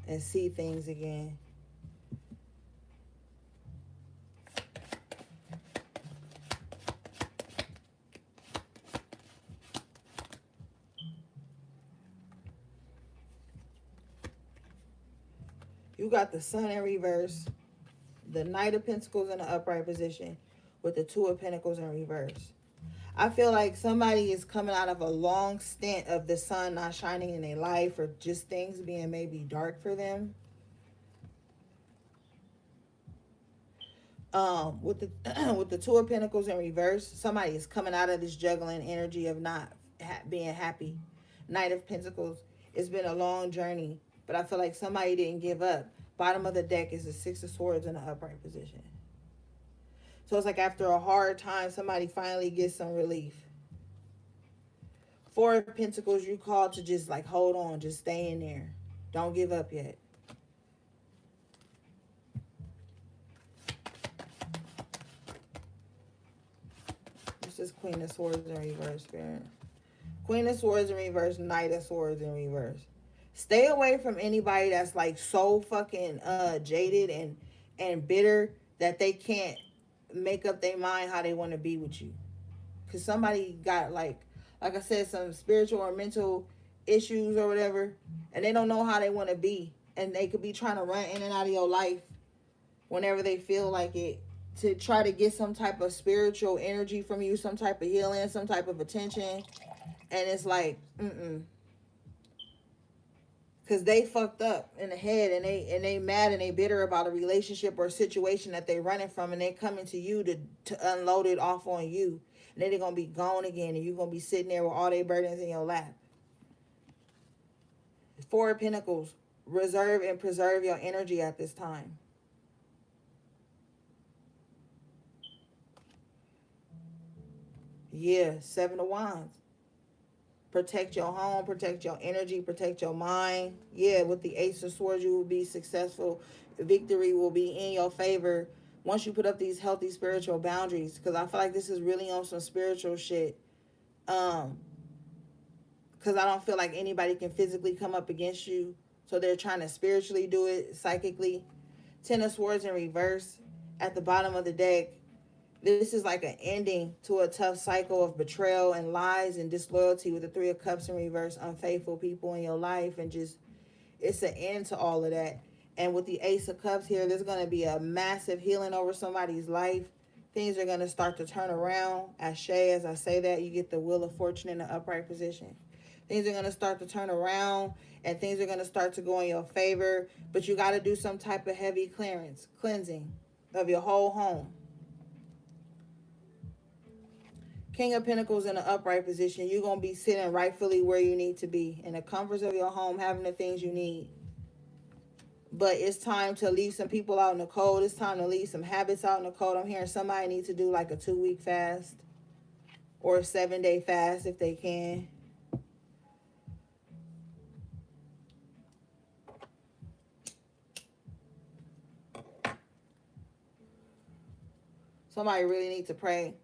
and see things again. You got the Sun in reverse, the Knight of Pentacles in the upright position with the Two of Pentacles in reverse. I feel like somebody is coming out of a long stint of the sun not shining in their life, or just things being maybe dark for them. With the with the Two of Pentacles in reverse, somebody is coming out of this juggling energy of not being happy. Knight of Pentacles, it's been a long journey, but I feel like somebody didn't give up. Bottom of the deck is the Six of Swords in the upright position. So it's like after a hard time, somebody finally gets some relief. Four of Pentacles, you called to just like hold on, just stay in there. Don't give up yet. This is Queen of Swords in reverse, Spirit. Queen of Swords in reverse, Knight of Swords in reverse. Stay away from anybody that's like so fucking jaded and bitter that they can't make up their mind how they want to be with you. Because somebody got like I said, some spiritual or mental issues or whatever, and they don't know how they want to be. And they could be trying to run in and out of your life whenever they feel like it, to try to get some type of spiritual energy from you, some type of healing, some type of attention. And it's like, because they fucked up in the head, and they mad and they bitter about a relationship or a situation that they running from, and they coming to you to unload it off on you. And then they're going to be gone again, and you're going to be sitting there with all their burdens in your lap. Four of Pentacles, reserve and preserve your energy at this time. Yeah, Seven of Wands. Protect your home, protect your energy, protect your mind. Yeah, with the Ace of Swords, you will be successful. Victory will be in your favor once you put up these healthy spiritual boundaries. Because I feel like this is really on some spiritual shit. Because I don't feel like anybody can physically come up against you. So they're trying to spiritually do it, psychically. Ten of Swords in reverse at the bottom of the deck. This is like an ending to a tough cycle of betrayal and lies and disloyalty with the Three of Cups in reverse, unfaithful people in your life, and just, it's an end to all of that. And with the Ace of Cups here, there's going to be a massive healing over somebody's life. Things are going to start to turn around. As I say that, you get the Wheel of Fortune in the upright position. Things are going to start to turn around, and things are going to start to go in your favor. But you got to do some type of heavy cleansing of your whole home. King of Pentacles in the upright position. You're going to be sitting rightfully where you need to be, in the comforts of your home, having the things you need. But it's time to leave some people out in the cold. It's time to leave some habits out in the cold. I'm hearing somebody need to do like a 2-week fast or a 7-day fast if they can. Somebody really needs to pray.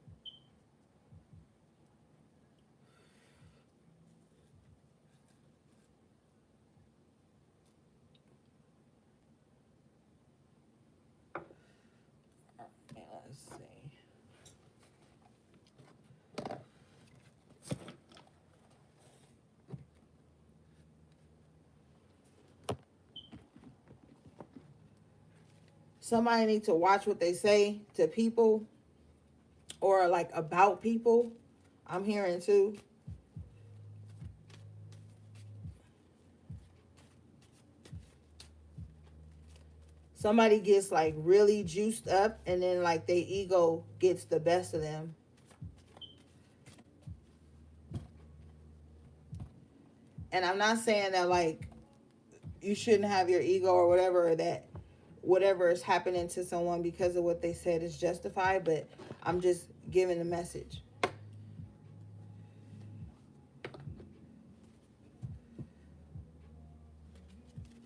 Let's see. Somebody needs to watch what they say to people or like about people. I'm hearing too. Somebody gets like really juiced up and then like their ego gets the best of them. And I'm not saying that like you shouldn't have your ego or whatever, or that whatever is happening to someone because of what they said is justified, but I'm just giving a message.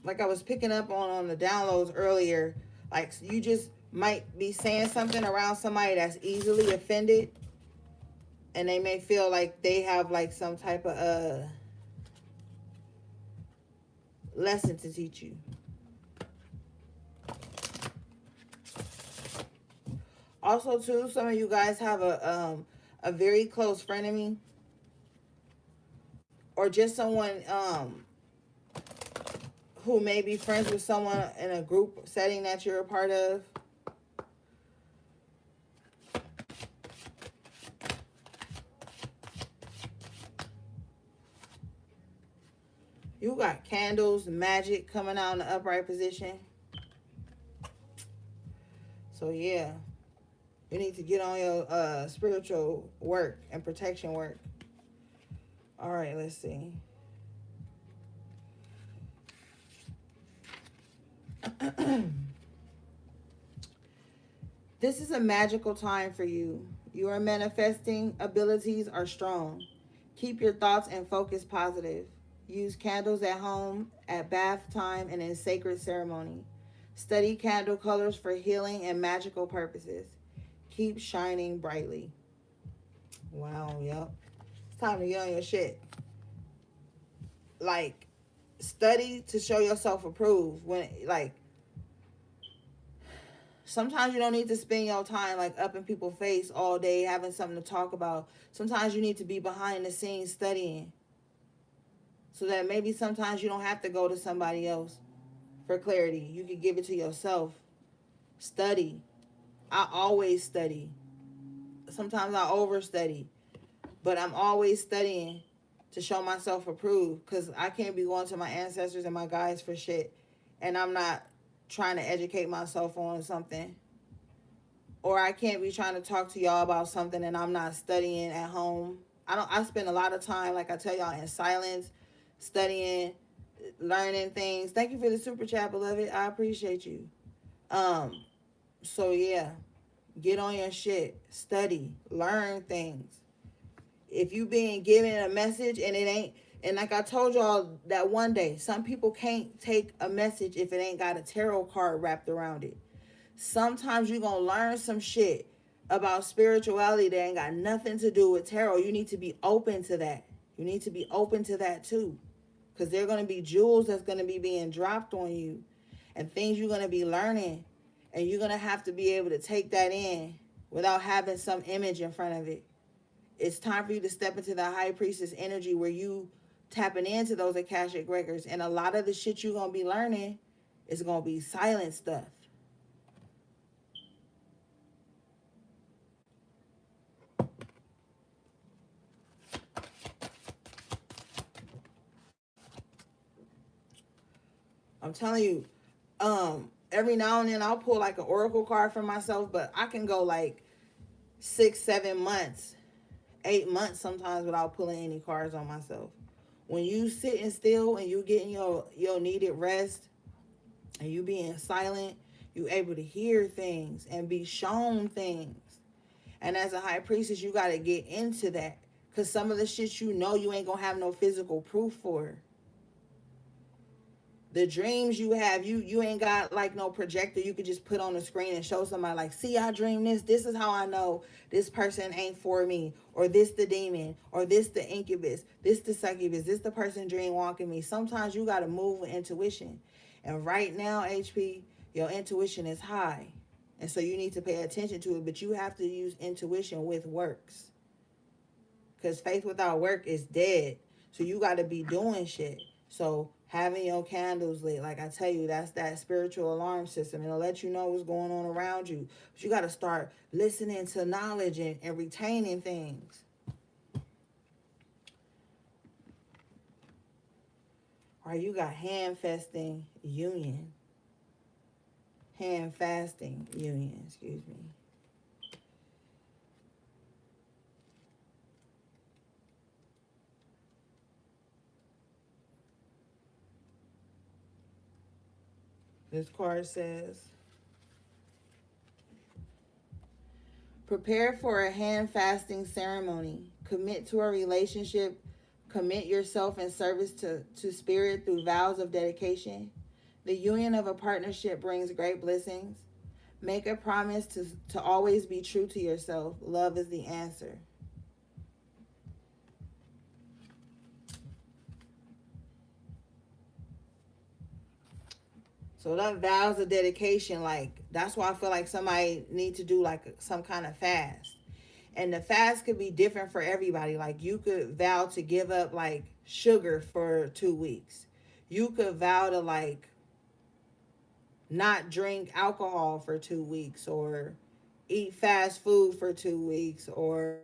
Like I was picking up on the downloads earlier, like you just might be saying something around somebody that's easily offended, and they may feel like they have like some type of lesson to teach you. Also, too, some of you guys have a very close frenemy, or just someone who may be friends with someone in a group setting that you're a part of. You got candles, magic coming out in the upright position. So yeah, you need to get on your spiritual work and protection work. All right, let's see. This is a magical time for you. Your manifesting abilities are strong. Keep your thoughts and focus positive. Use candles at home, at bath time, and in sacred ceremony. Study candle colors for healing and magical purposes. Keep shining brightly. Wow, yep. It's time to get on your shit. Like, study to show yourself approved. When, like, sometimes you don't need to spend your time like up in people's face all day having something to talk about. Sometimes you need to be behind the scenes studying, so that maybe sometimes you don't have to go to somebody else for clarity. You can give it to yourself. Study. I always study. Sometimes I overstudy, but I'm always studying to show myself approved, because I can't be going to my ancestors and my guides for shit and I'm not trying to educate myself on something. Or I can't be trying to talk to y'all about something and I'm not studying at home. I spend a lot of time, like I tell y'all, in silence, studying, learning things. Thank you for the super chat, beloved. I appreciate you. So yeah, get on your shit, study, learn things. If you being given a message and it ain't, and like I told y'all that one day, some people can't take a message if it ain't got a tarot card wrapped around it. Sometimes you're going to learn some shit about spirituality that ain't got nothing to do with tarot. You need to be open to that. You need to be open to that too. Because there are going to be jewels that's going to be being dropped on you and things you're going to be learning. And you're going to have to be able to take that in without having some image in front of it. It's time for you to step into the high priestess energy where you tapping into those Akashic records. And a lot of the shit you're going to be learning is going to be silent stuff. I'm telling you, every now and then I'll pull like an oracle card for myself, but I can go like 6, 7 months, 8 months sometimes without pulling any cards on myself. When you sitting still and you getting your needed rest and you being silent, you able to hear things and be shown things. And as a high priestess, you got to get into that, because some of the shit you ain't gonna have no physical proof for. The dreams you have, you ain't got like no projector you could just put on the screen and show somebody like, see, I dreamed this. This is how I know this person ain't for me, or this the demon, or this the incubus, this the succubus, this the person dream walking me. Sometimes you got to move with intuition. And right now, HP, your intuition is high. And so you need to pay attention to it, but you have to use intuition with works. Because faith without work is dead. So you got to be doing shit. So having your candles lit, like I tell you, that's that spiritual alarm system. It'll let you know what's going on around you. But you got to start listening to knowledge and retaining things. All right, you got hand-festing union. hand fasting union, excuse me. This card says, prepare for a hand fasting ceremony. Commit to a relationship. Commit yourself in service to spirit through vows of dedication. The union of a partnership brings great blessings. Make a promise to always be true to yourself. Love is the answer. So that vows of dedication, like, that's why I feel like somebody need to do like some kind of fast. And the fast could be different for everybody. Like, you could vow to give up like sugar for 2 weeks. You could vow to like not drink alcohol for 2 weeks, or eat fast food for 2 weeks, or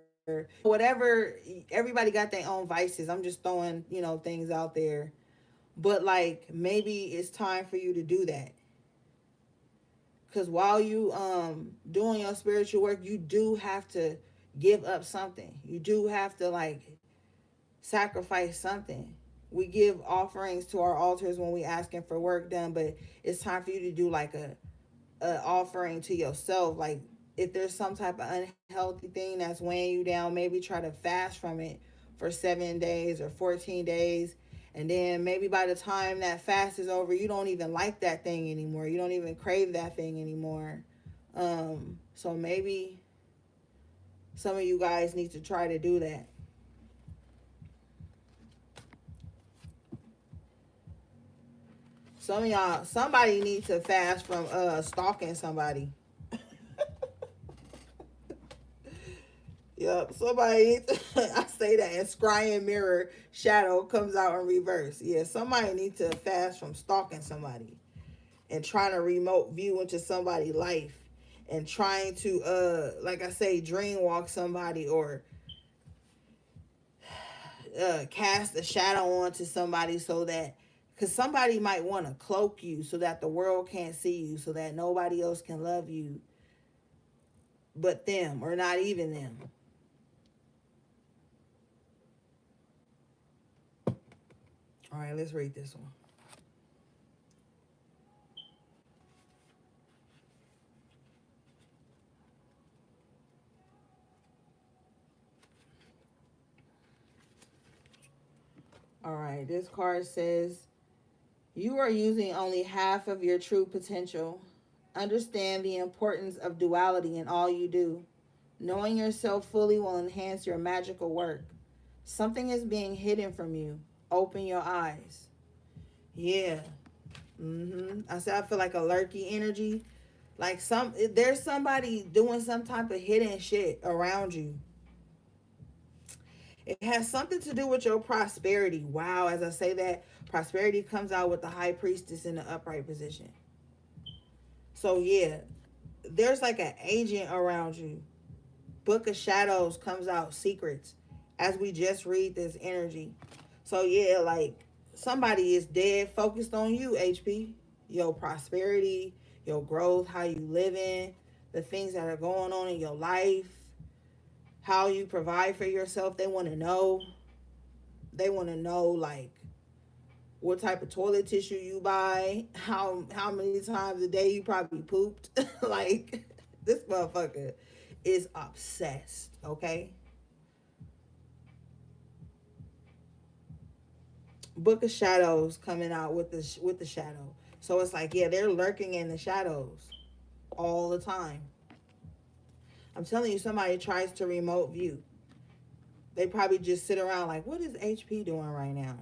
whatever. Everybody got their own vices. I'm just throwing, things out there. But like, maybe it's time for you to do that. Because while you doing your spiritual work, you do have to give up something. You do have to like sacrifice something. We give offerings to our altars when we asking for work done, but it's time for you to do like a offering to yourself. Like, if there's some type of unhealthy thing that's weighing you down, maybe try to fast from it for 7 days or 14 days. And then maybe by the time that fast is over, you don't even like that thing anymore. You don't even crave that thing anymore. So maybe some of you guys need to try to do that. Some of y'all, somebody needs to fast from stalking somebody. Yep, somebody, I say that, and scrying mirror shadow comes out in reverse. Yeah, somebody needs to fast from stalking somebody and trying to remote view into somebody's life, and trying to, like I say, dreamwalk somebody, or cast a shadow onto somebody, so that, because somebody might want to cloak you so that the world can't see you, so that nobody else can love you but them, or not even them. All right, let's read this one. All right, this card says, you are using only half of your true potential. Understand the importance of duality in all you do. Knowing yourself fully will enhance your magical work. Something is being hidden from you. Open your eyes. Yeah. I said I feel like a lurky energy. Like, there's somebody doing some type of hidden shit around you. It has something to do with your prosperity. Wow, as I say that, prosperity comes out with the high priestess in the upright position. So yeah, there's like an agent around you. Book of Shadows comes out, secrets, as we just read this energy. So yeah, like, somebody is dead focused on you, HP. Your prosperity, your growth, how you living, the things that are going on in your life, how you provide for yourself. They want to know. They want to know, like, what type of toilet tissue you buy, how many times a day you probably pooped. Like, this motherfucker is obsessed, okay? Book of Shadows coming out with the shadow. So it's like, yeah, they're lurking in the shadows all the time. I'm telling you, somebody tries to remote view. They probably just sit around like, what is HP doing right now?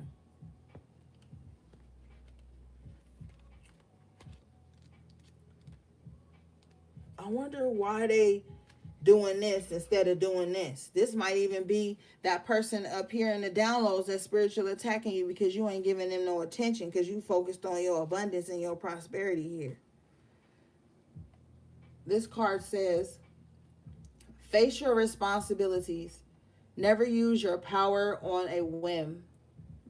I wonder why they doing this instead of doing this. This might even be that person up here in the downloads that's spiritual attacking you, because you ain't giving them no attention, because you focused on your abundance and your prosperity here. This card says, face your responsibilities. Never use your power on a whim.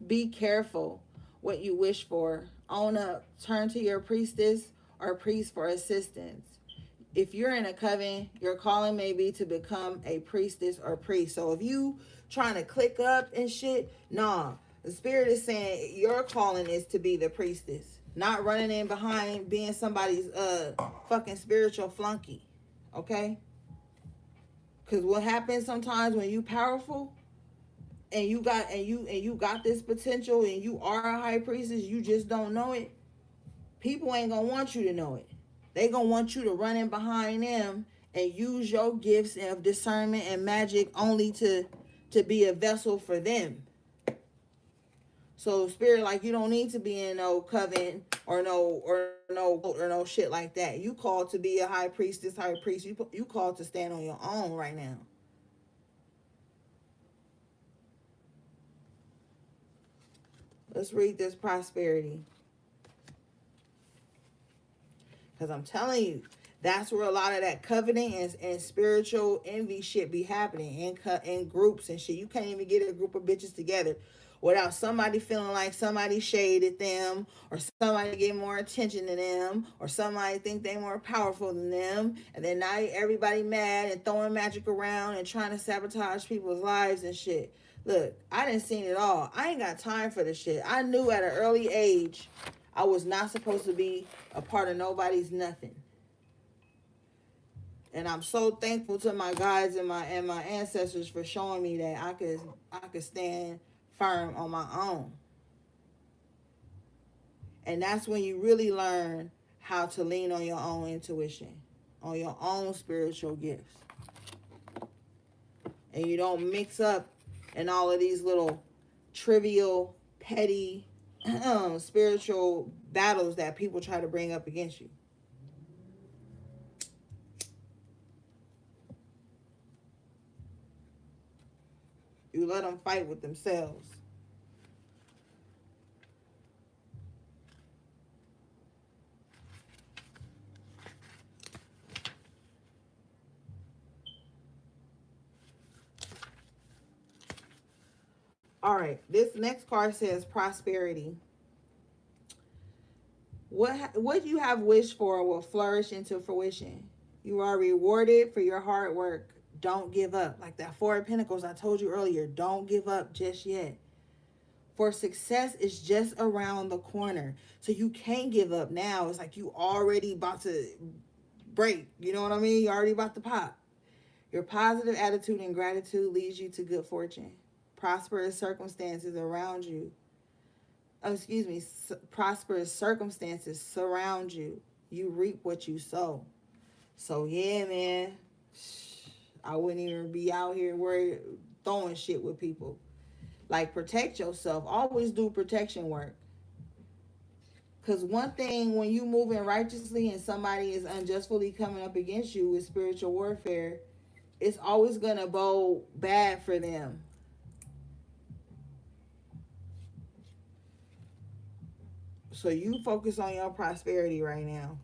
Be careful what you wish for. Own up. Turn to your priestess or priest for assistance. If you're in a coven, your calling may be to become a priestess or priest. So if you trying to click up and shit, nah. The spirit is saying your calling is to be the priestess, not running in behind being somebody's fucking spiritual flunky. Okay? Because what happens sometimes when you powerful and you got this potential and you are a high priestess, you just don't know it. People ain't gonna want you to know it. They gonna want you to run in behind them and use your gifts of discernment and magic only to be a vessel for them. So spirit, like, you don't need to be in no coven or no shit like that. You called to be a high priestess, high priest. You called to stand on your own right now. Let's read this prosperity. Because I'm telling you, that's where a lot of that coveting and spiritual envy shit be happening in groups and shit. You can't even get a group of bitches together without somebody feeling like somebody shaded them, or somebody get more attention than them, or somebody think they more powerful than them, and then now everybody mad and throwing magic around and trying to sabotage people's lives and shit. Look, I done seen it all. I ain't got time for this shit. I knew at an early age I was not supposed to be a part of nobody's nothing. And I'm so thankful to my guides and my ancestors for showing me that I could stand firm on my own. And that's when you really learn how to lean on your own intuition, on your own spiritual gifts. And you don't mix up in all of these little trivial, petty, spiritual battles that people try to bring up against you. You let them fight with themselves. All right, this next card says prosperity. What you have wished for will flourish into fruition. You are rewarded for your hard work. Don't give up. Like that Four of Pentacles I told you earlier, don't give up just yet. For success is just around the corner. So you can't give up now. It's like you already about to break. You know what I mean? You're already about to pop. Your positive attitude and gratitude leads you to good fortune. Prosperous circumstances around you. Prosperous circumstances surround you. You reap what you sow. So yeah, man, I wouldn't even be out here worried throwing shit with people. Like, protect yourself. Always do protection work. Because one thing, when you moving righteously and somebody is unjustly coming up against you with spiritual warfare, it's always going to bode bad for them. So you focus on your prosperity right now.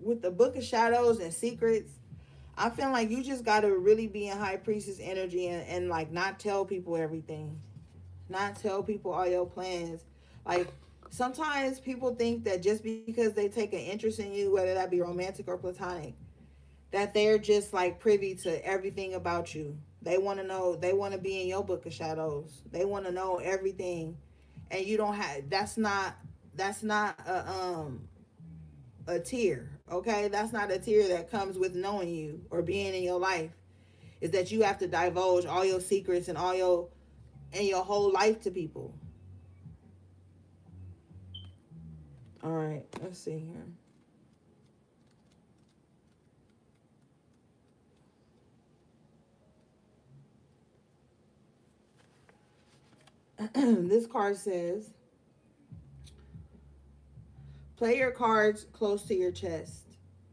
With the Book of Shadows and Secrets, I feel like you just got to really be in High Priestess energy and like not tell people everything. Not tell people all your plans. Like, sometimes people think that just because they take an interest in you, whether that be romantic or platonic, that they're just like privy to everything about you. They want to know, they want to be in your Book of Shadows. They want to know everything. And you don't have, that's not a tier, okay? That's not a tier that comes with knowing you or being in your life. Is that you have to divulge all your secrets and your whole life to people. All right, let's see here. This card says, play your cards close to your chest.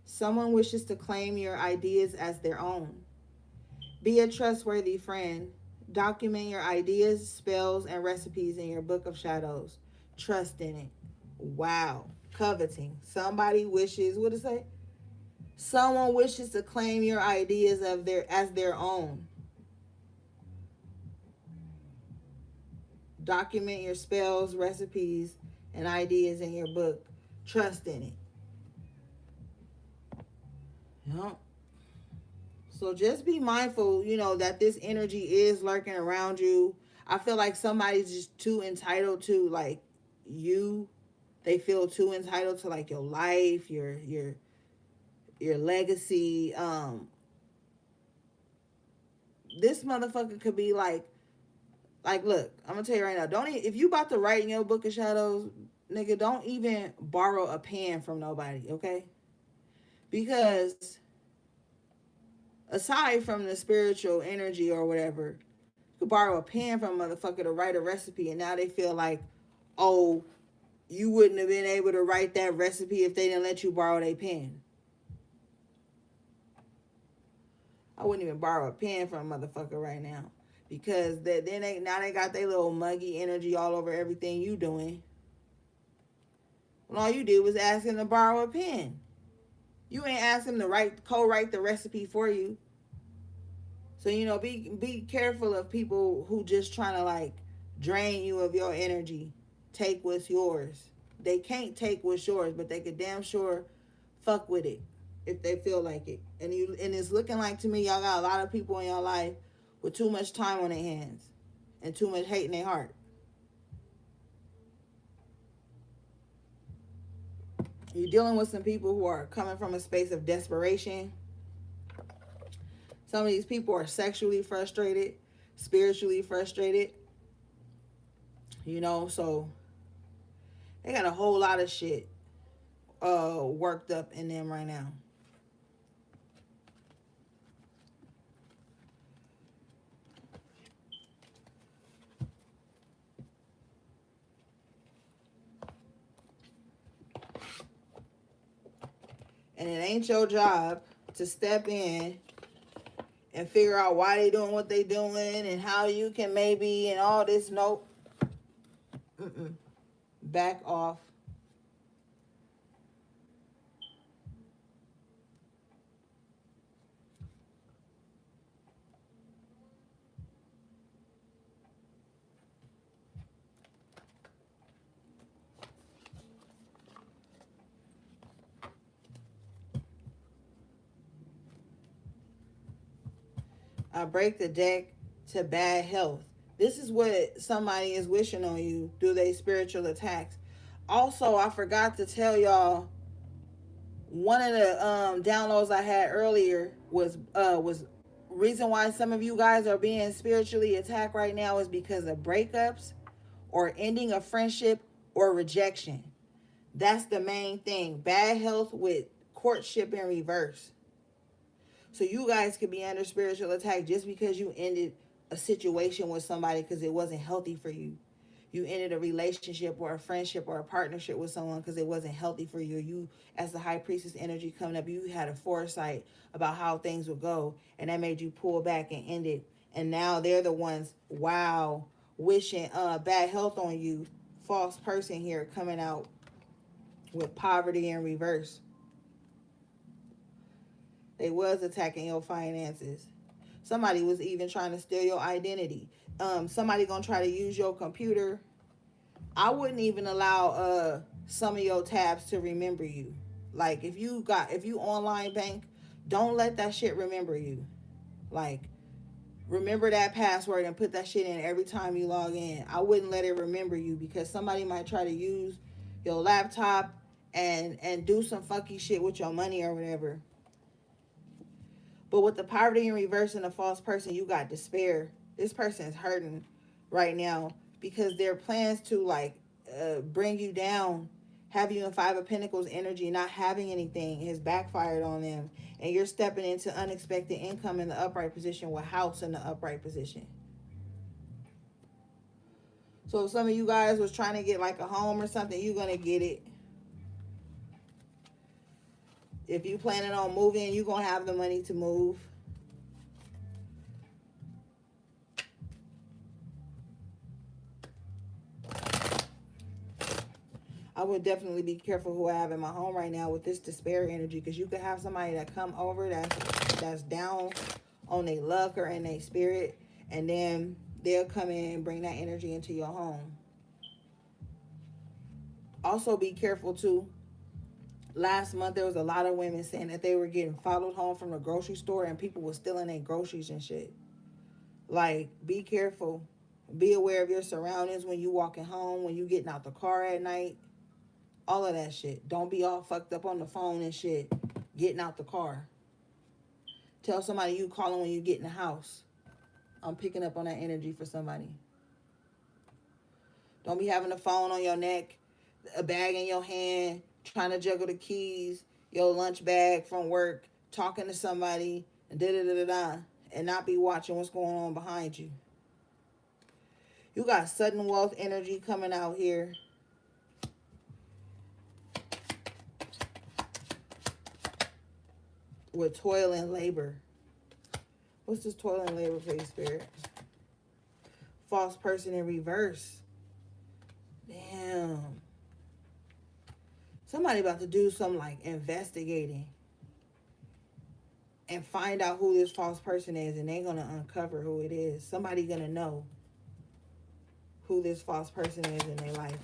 Someone wishes to claim your ideas as their own. Be a trustworthy friend. Document your ideas, spells, and recipes in your Book of Shadows. Trust in it. Wow. Coveting. Somebody wishes, what does it say? Someone wishes to claim your ideas as their own. Document your spells, recipes, and ideas in your book trust in it. Yep. So just be mindful, you know, that this energy is lurking around you. I feel like somebody's just too entitled to like you. They feel too entitled to like your life, your legacy. This motherfucker could be like look, I'm gonna tell you right now, don't if you about to write in your book of shadows, nigga, don't even borrow a pen from nobody, okay? Because aside from the spiritual energy or whatever, you could borrow a pen from a motherfucker to write a recipe, and now they feel like, oh, you wouldn't have been able to write that recipe if they didn't let you borrow their pen. I wouldn't even borrow a pen from a motherfucker right now, because now they got their little muggy energy all over everything you doing. When all you did was ask him to borrow a pen. You ain't asked him to co-write the recipe for you. So, you know, be careful of people who just trying to like drain you of your energy. Take what's yours. They can't take what's yours, but they could damn sure fuck with it if they feel like it. And it's looking like to me y'all got a lot of people in your life with too much time on their hands and too much hate in their heart. You're dealing with some people who are coming from a space of desperation. Some of these people are sexually frustrated, spiritually frustrated. You know, so they got a whole lot of shit worked up in them right now. And it ain't your job to step in and figure out why they doing what they doing and how you can maybe and all this. Nope. Back off. I break the deck to bad health. This is what somebody is wishing on you through their spiritual attacks. Also, I forgot to tell y'all, one of the downloads I had earlier was reason why some of you guys are being spiritually attacked right now is because of breakups or ending a friendship or rejection. That's the main thing. Bad health with courtship in reverse. So you guys could be under spiritual attack just because you ended a situation with somebody because it wasn't healthy for you. You ended a relationship or a friendship or a partnership with someone because it wasn't healthy for you. You, as the high priestess energy coming up, you had a foresight about how things would go, and that made you pull back and end it. And now they're the ones, wow, wishing bad health on you. False person here coming out with poverty in reverse. They was attacking your finances. Somebody was even trying to steal your identity. Somebody gonna try to use your computer. I wouldn't even allow some of your tabs to remember you. Like if you online bank, don't let that shit remember you. Like remember that password and put that shit in every time you log in. I wouldn't let it remember you because somebody might try to use your laptop and do some funky shit with your money or whatever. But with the poverty in reverse and the false person, you got despair. This person is hurting right now because their plans to like bring you down, have you in Five of Pentacles energy, not having anything has backfired on them. And you're stepping into unexpected income in the upright position with house in the upright position. So if some of you guys was trying to get like a home or something, you're going to get it. If you planning on moving, you're going to have the money to move. I would definitely be careful who I have in my home right now with this despair energy, because you could have somebody that come over that's down on their luck or in their spirit, and then they'll come in and bring that energy into your home. Also be careful too Last month, there was a lot of women saying that they were getting followed home from the grocery store and people were stealing their groceries and shit. Like, be careful. Be aware of your surroundings when you walking home, when you getting out the car at night. All of that shit. Don't be all fucked up on the phone and shit getting out the car. Tell somebody you calling when you get in the house. I'm picking up on that energy for somebody. Don't be having the phone on your neck, a bag in your hand, trying to juggle the keys, your lunch bag from work, talking to somebody, and da-da-da-da-da, and not be watching what's going on behind you. You got sudden wealth energy coming out here. With toil and labor. What's this toil and labor for you, Spirit? False person in reverse. Damn. Somebody about to do some like investigating and find out who this false person is, and they're gonna uncover who it is. Somebody gonna know who this false person is in their life.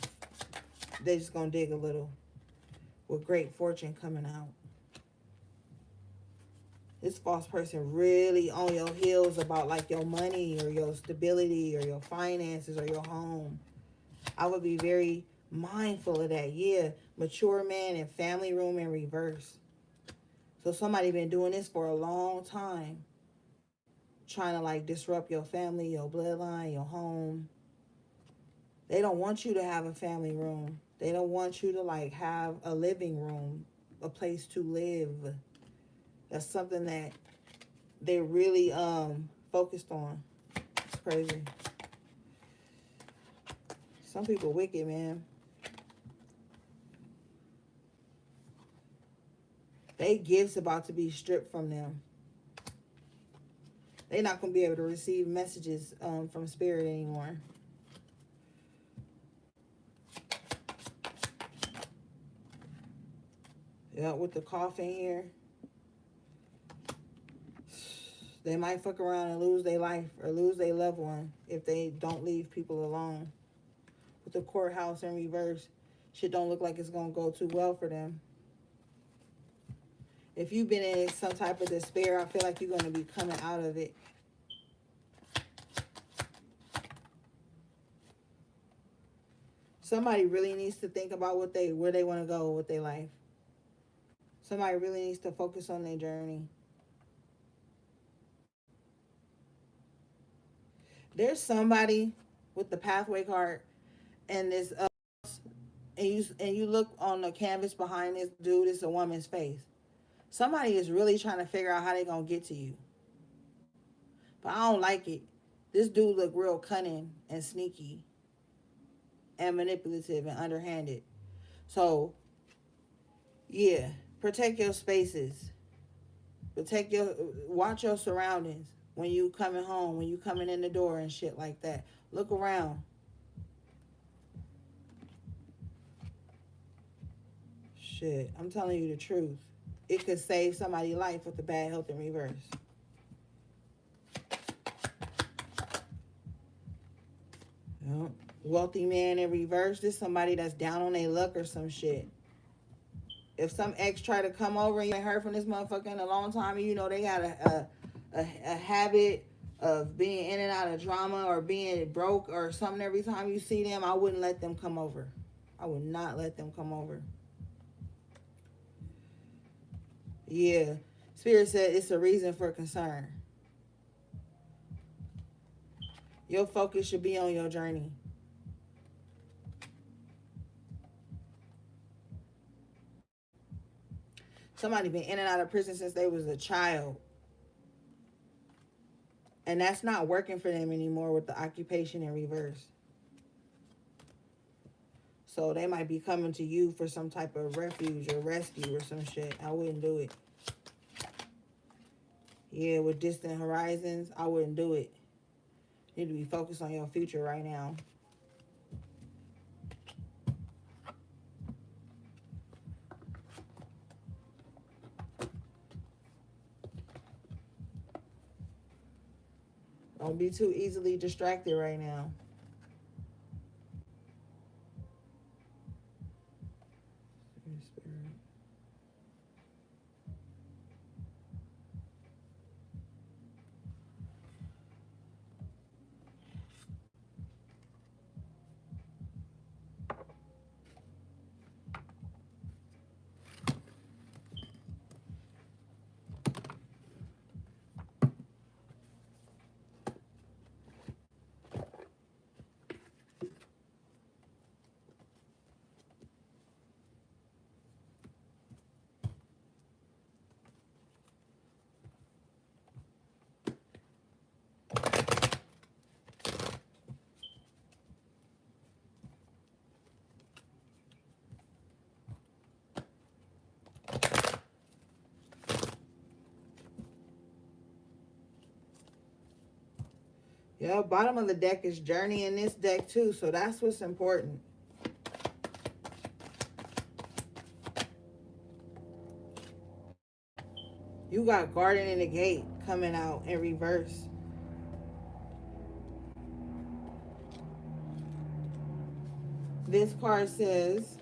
They just gonna dig a little. With great fortune coming out. This false person really on your heels about like your money or your stability or your finances or your home. I would be very mindful of that. Yeah, mature man and family room in reverse. So somebody been doing this for a long time. Trying to like disrupt your family, your bloodline, your home. They don't want you to have a family room. They don't want you to like have a living room, a place to live. That's something that they really focused on. It's crazy. Some people wicked, man. They gifts about to be stripped from them. They're not going to be able to receive messages from spirit anymore. Yeah, with the coffin here. They might fuck around and lose their life or lose their loved one if they don't leave people alone. With the courthouse in reverse, shit don't look like it's going to go too well for them. If you've been in some type of despair, I feel like you're going to be coming out of it. Somebody really needs to think about where they want to go with their life. Somebody really needs to focus on their journey. There's somebody with the pathway card and this and you look on the canvas behind this dude, it's a woman's face. Somebody is really trying to figure out how they're going to get to you. But I don't like it. This dude look real cunning and sneaky and manipulative and underhanded. So, yeah, protect your spaces. Watch your surroundings when you coming home, when you coming in the door and shit like that. Look around. Shit, I'm telling you the truth. It could save somebody's life with the bad health in reverse. Yep. Wealthy man in reverse. This is somebody that's down on their luck or some shit. If some ex try to come over and you ain't heard from this motherfucker in a long time, and you know they got a habit of being in and out of drama or being broke or something every time you see them, I wouldn't let them come over. I would not let them come over. Yeah. Spirit said it's a reason for concern. Your focus should be on your journey. Somebody been in and out of prison since they was a child. And that's not working for them anymore with the occupation in reverse. So they might be coming to you for some type of refuge or rescue or some shit. I wouldn't do it. Yeah, with distant horizons, I wouldn't do it. You need to be focused on your future right now. Don't be too easily distracted right now. Spirit. Yeah, bottom of the deck is journey in this deck too, so that's what's important. You got Garden in the Gate coming out in reverse. This card says,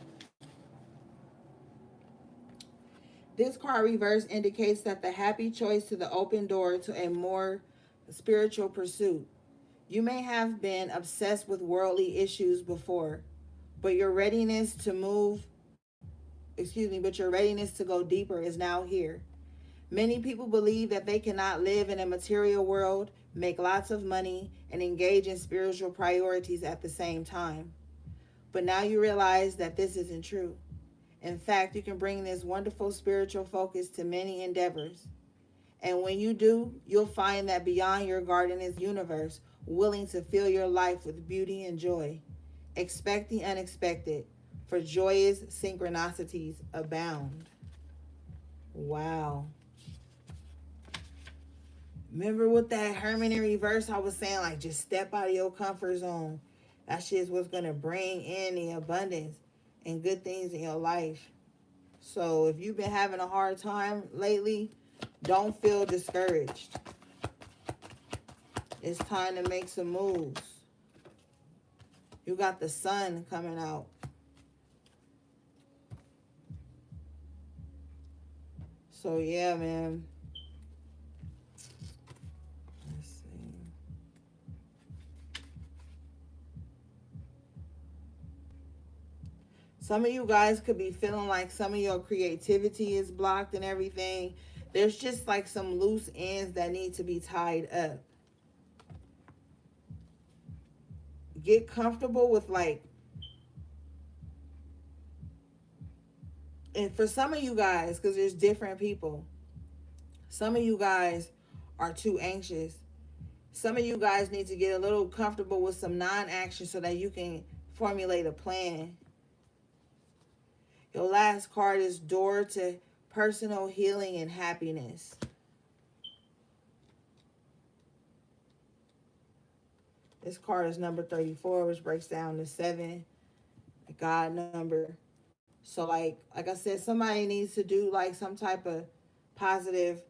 this card reverse indicates that the happy choice to the open door to a more spiritual pursuit. You may have been obsessed with worldly issues before, but your readiness to move, but your readiness to go deeper is now here. Many people believe that they cannot live in a material world, make lots of money, and engage in spiritual priorities at the same time. But now you realize that this isn't true. In fact, you can bring this wonderful spiritual focus to many endeavors. And when you do, you'll find that beyond your garden is universe, willing to fill your life with beauty and joy. Expect the unexpected, for joyous synchronicities abound. Wow. Remember with that Hermit in reverse, I was saying, like, just step out of your comfort zone. That shit is what's going to bring in the abundance and good things in your life. So if you've been having a hard time lately, don't feel discouraged. It's time to make some moves. You got the sun coming out. So yeah, man. Let's see. Some of you guys could be feeling like some of your creativity is blocked and everything. There's just like some loose ends that need to be tied up. Get comfortable with like, and for some of you guys, because there's different people, some of you guys are too anxious. Some of you guys need to get a little comfortable with some non-action so that you can formulate a plan. Your last card is door to personal healing and happiness. This card is number 34, which breaks down to 7, a God number. So like I said, somebody needs to do like some type of positive,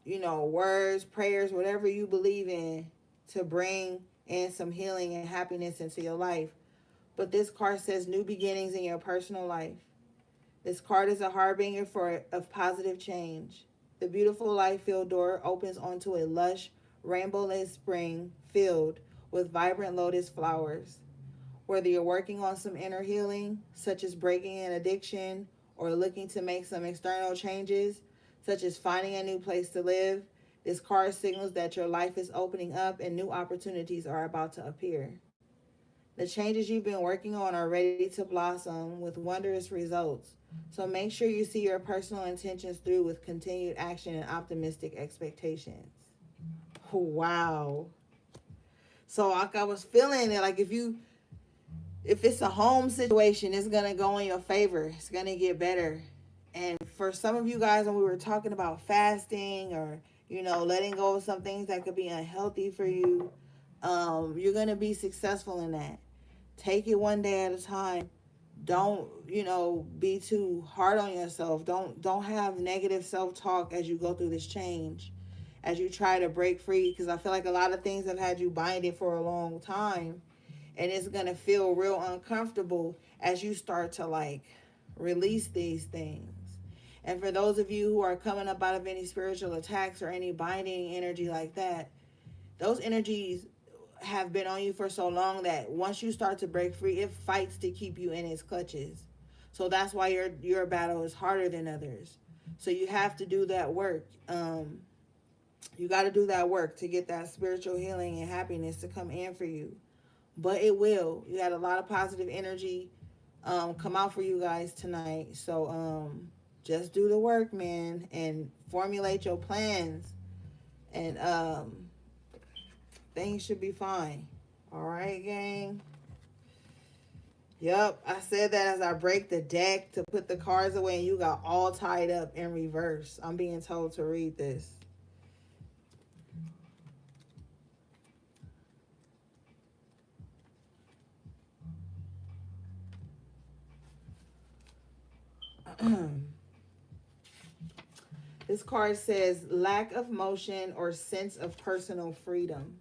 words, prayers, whatever you believe in to bring in some healing and happiness into your life. But this card says new beginnings in your personal life. This card is a harbinger of positive change. The beautiful light-filled door opens onto a lush, rainbow-lit spring filled with vibrant lotus flowers. Whether you're working on some inner healing, such as breaking an addiction, or looking to make some external changes, such as finding a new place to live, this card signals that your life is opening up and new opportunities are about to appear. The changes you've been working on are ready to blossom with wondrous results. So make sure you see your personal intentions through with continued action and optimistic expectations. Wow. So like I was feeling it, like if it's a home situation, it's going to go in your favor. It's going to get better. And for some of you guys, when we were talking about fasting or, letting go of some things that could be unhealthy for you, you're going to be successful in that. Take it one day at a time. Don't, be too hard on yourself. Don't have negative self-talk as you go through this change, as you try to break free, because I feel like a lot of things have had you binded for a long time, and it's going to feel real uncomfortable as you start to like release these things. And for those of you who are coming up out of any spiritual attacks or any binding energy like that, those energies have been on you for so long that once you start to break free, it fights to keep you in its clutches. So that's why your battle is harder than others. So you have to do that work. You got to do that work to get that spiritual healing and happiness to come in for you. But it will. You had a lot of positive energy come out for you guys tonight. So just do the work, man, and formulate your plans. And things should be fine. All right, gang. Yep, I said that as I break the deck to put the cards away, and you got all tied up in reverse. I'm being told to read this. This card says lack of motion or sense of personal freedom.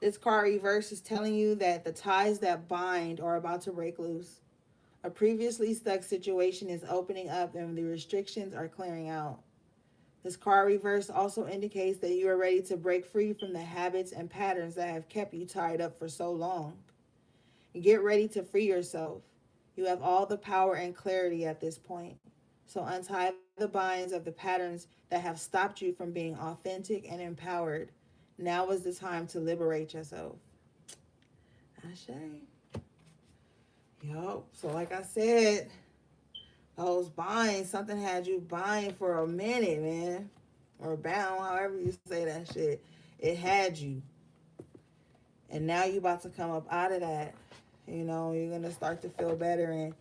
This card reverse is telling you that the ties that bind are about to break loose. A previously stuck situation is opening up and the restrictions are clearing out. This card reverse also indicates that you are ready to break free from the habits and patterns that have kept you tied up for so long. Get ready to free yourself. You have all the power and clarity at this point. So untie the binds of the patterns that have stopped you from being authentic and empowered. Now is the time to liberate yourself. Ashe. Yo, so like I said, those binds, something had you bind for a minute, man. Or bound, however you say that shit. It had you. And now you about to come up out of that. You know, you're going to start to feel better. And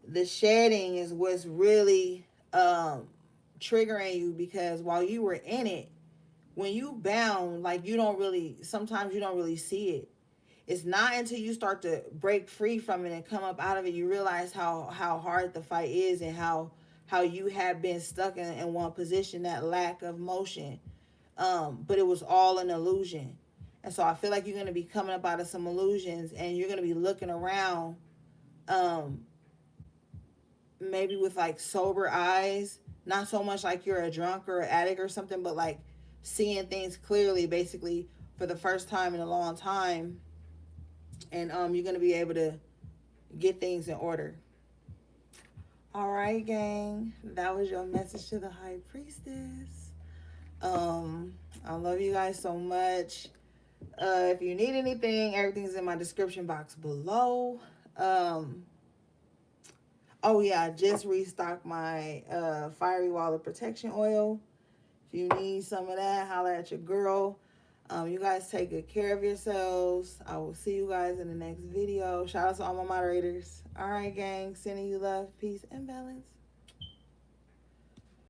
the shedding is what's really triggering you, because while you were in it, when you bound, like sometimes you don't really see it. It's not until you start to break free from it and come up out of it, you realize how hard the fight is, and how you have been stuck in one position, that lack of motion. But it was all an illusion. And so I feel like you're going to be coming up out of some illusions, and you're going to be looking around, maybe with like sober eyes, not so much like you're a drunk or an addict or something, but like seeing things clearly, basically for the first time in a long time. And you're going to be able to get things in order. All right, gang. That was your message to the High Priestess. I love you guys so much. If you need anything, everything's in my description box below. Oh yeah, I just restocked my Fiery Wall of Protection oil. If you need some of that, holler at your girl. You guys take good care of yourselves. I will see you guys in the next video. Shout out to all my moderators. All right, gang. Sending you love, peace, and balance.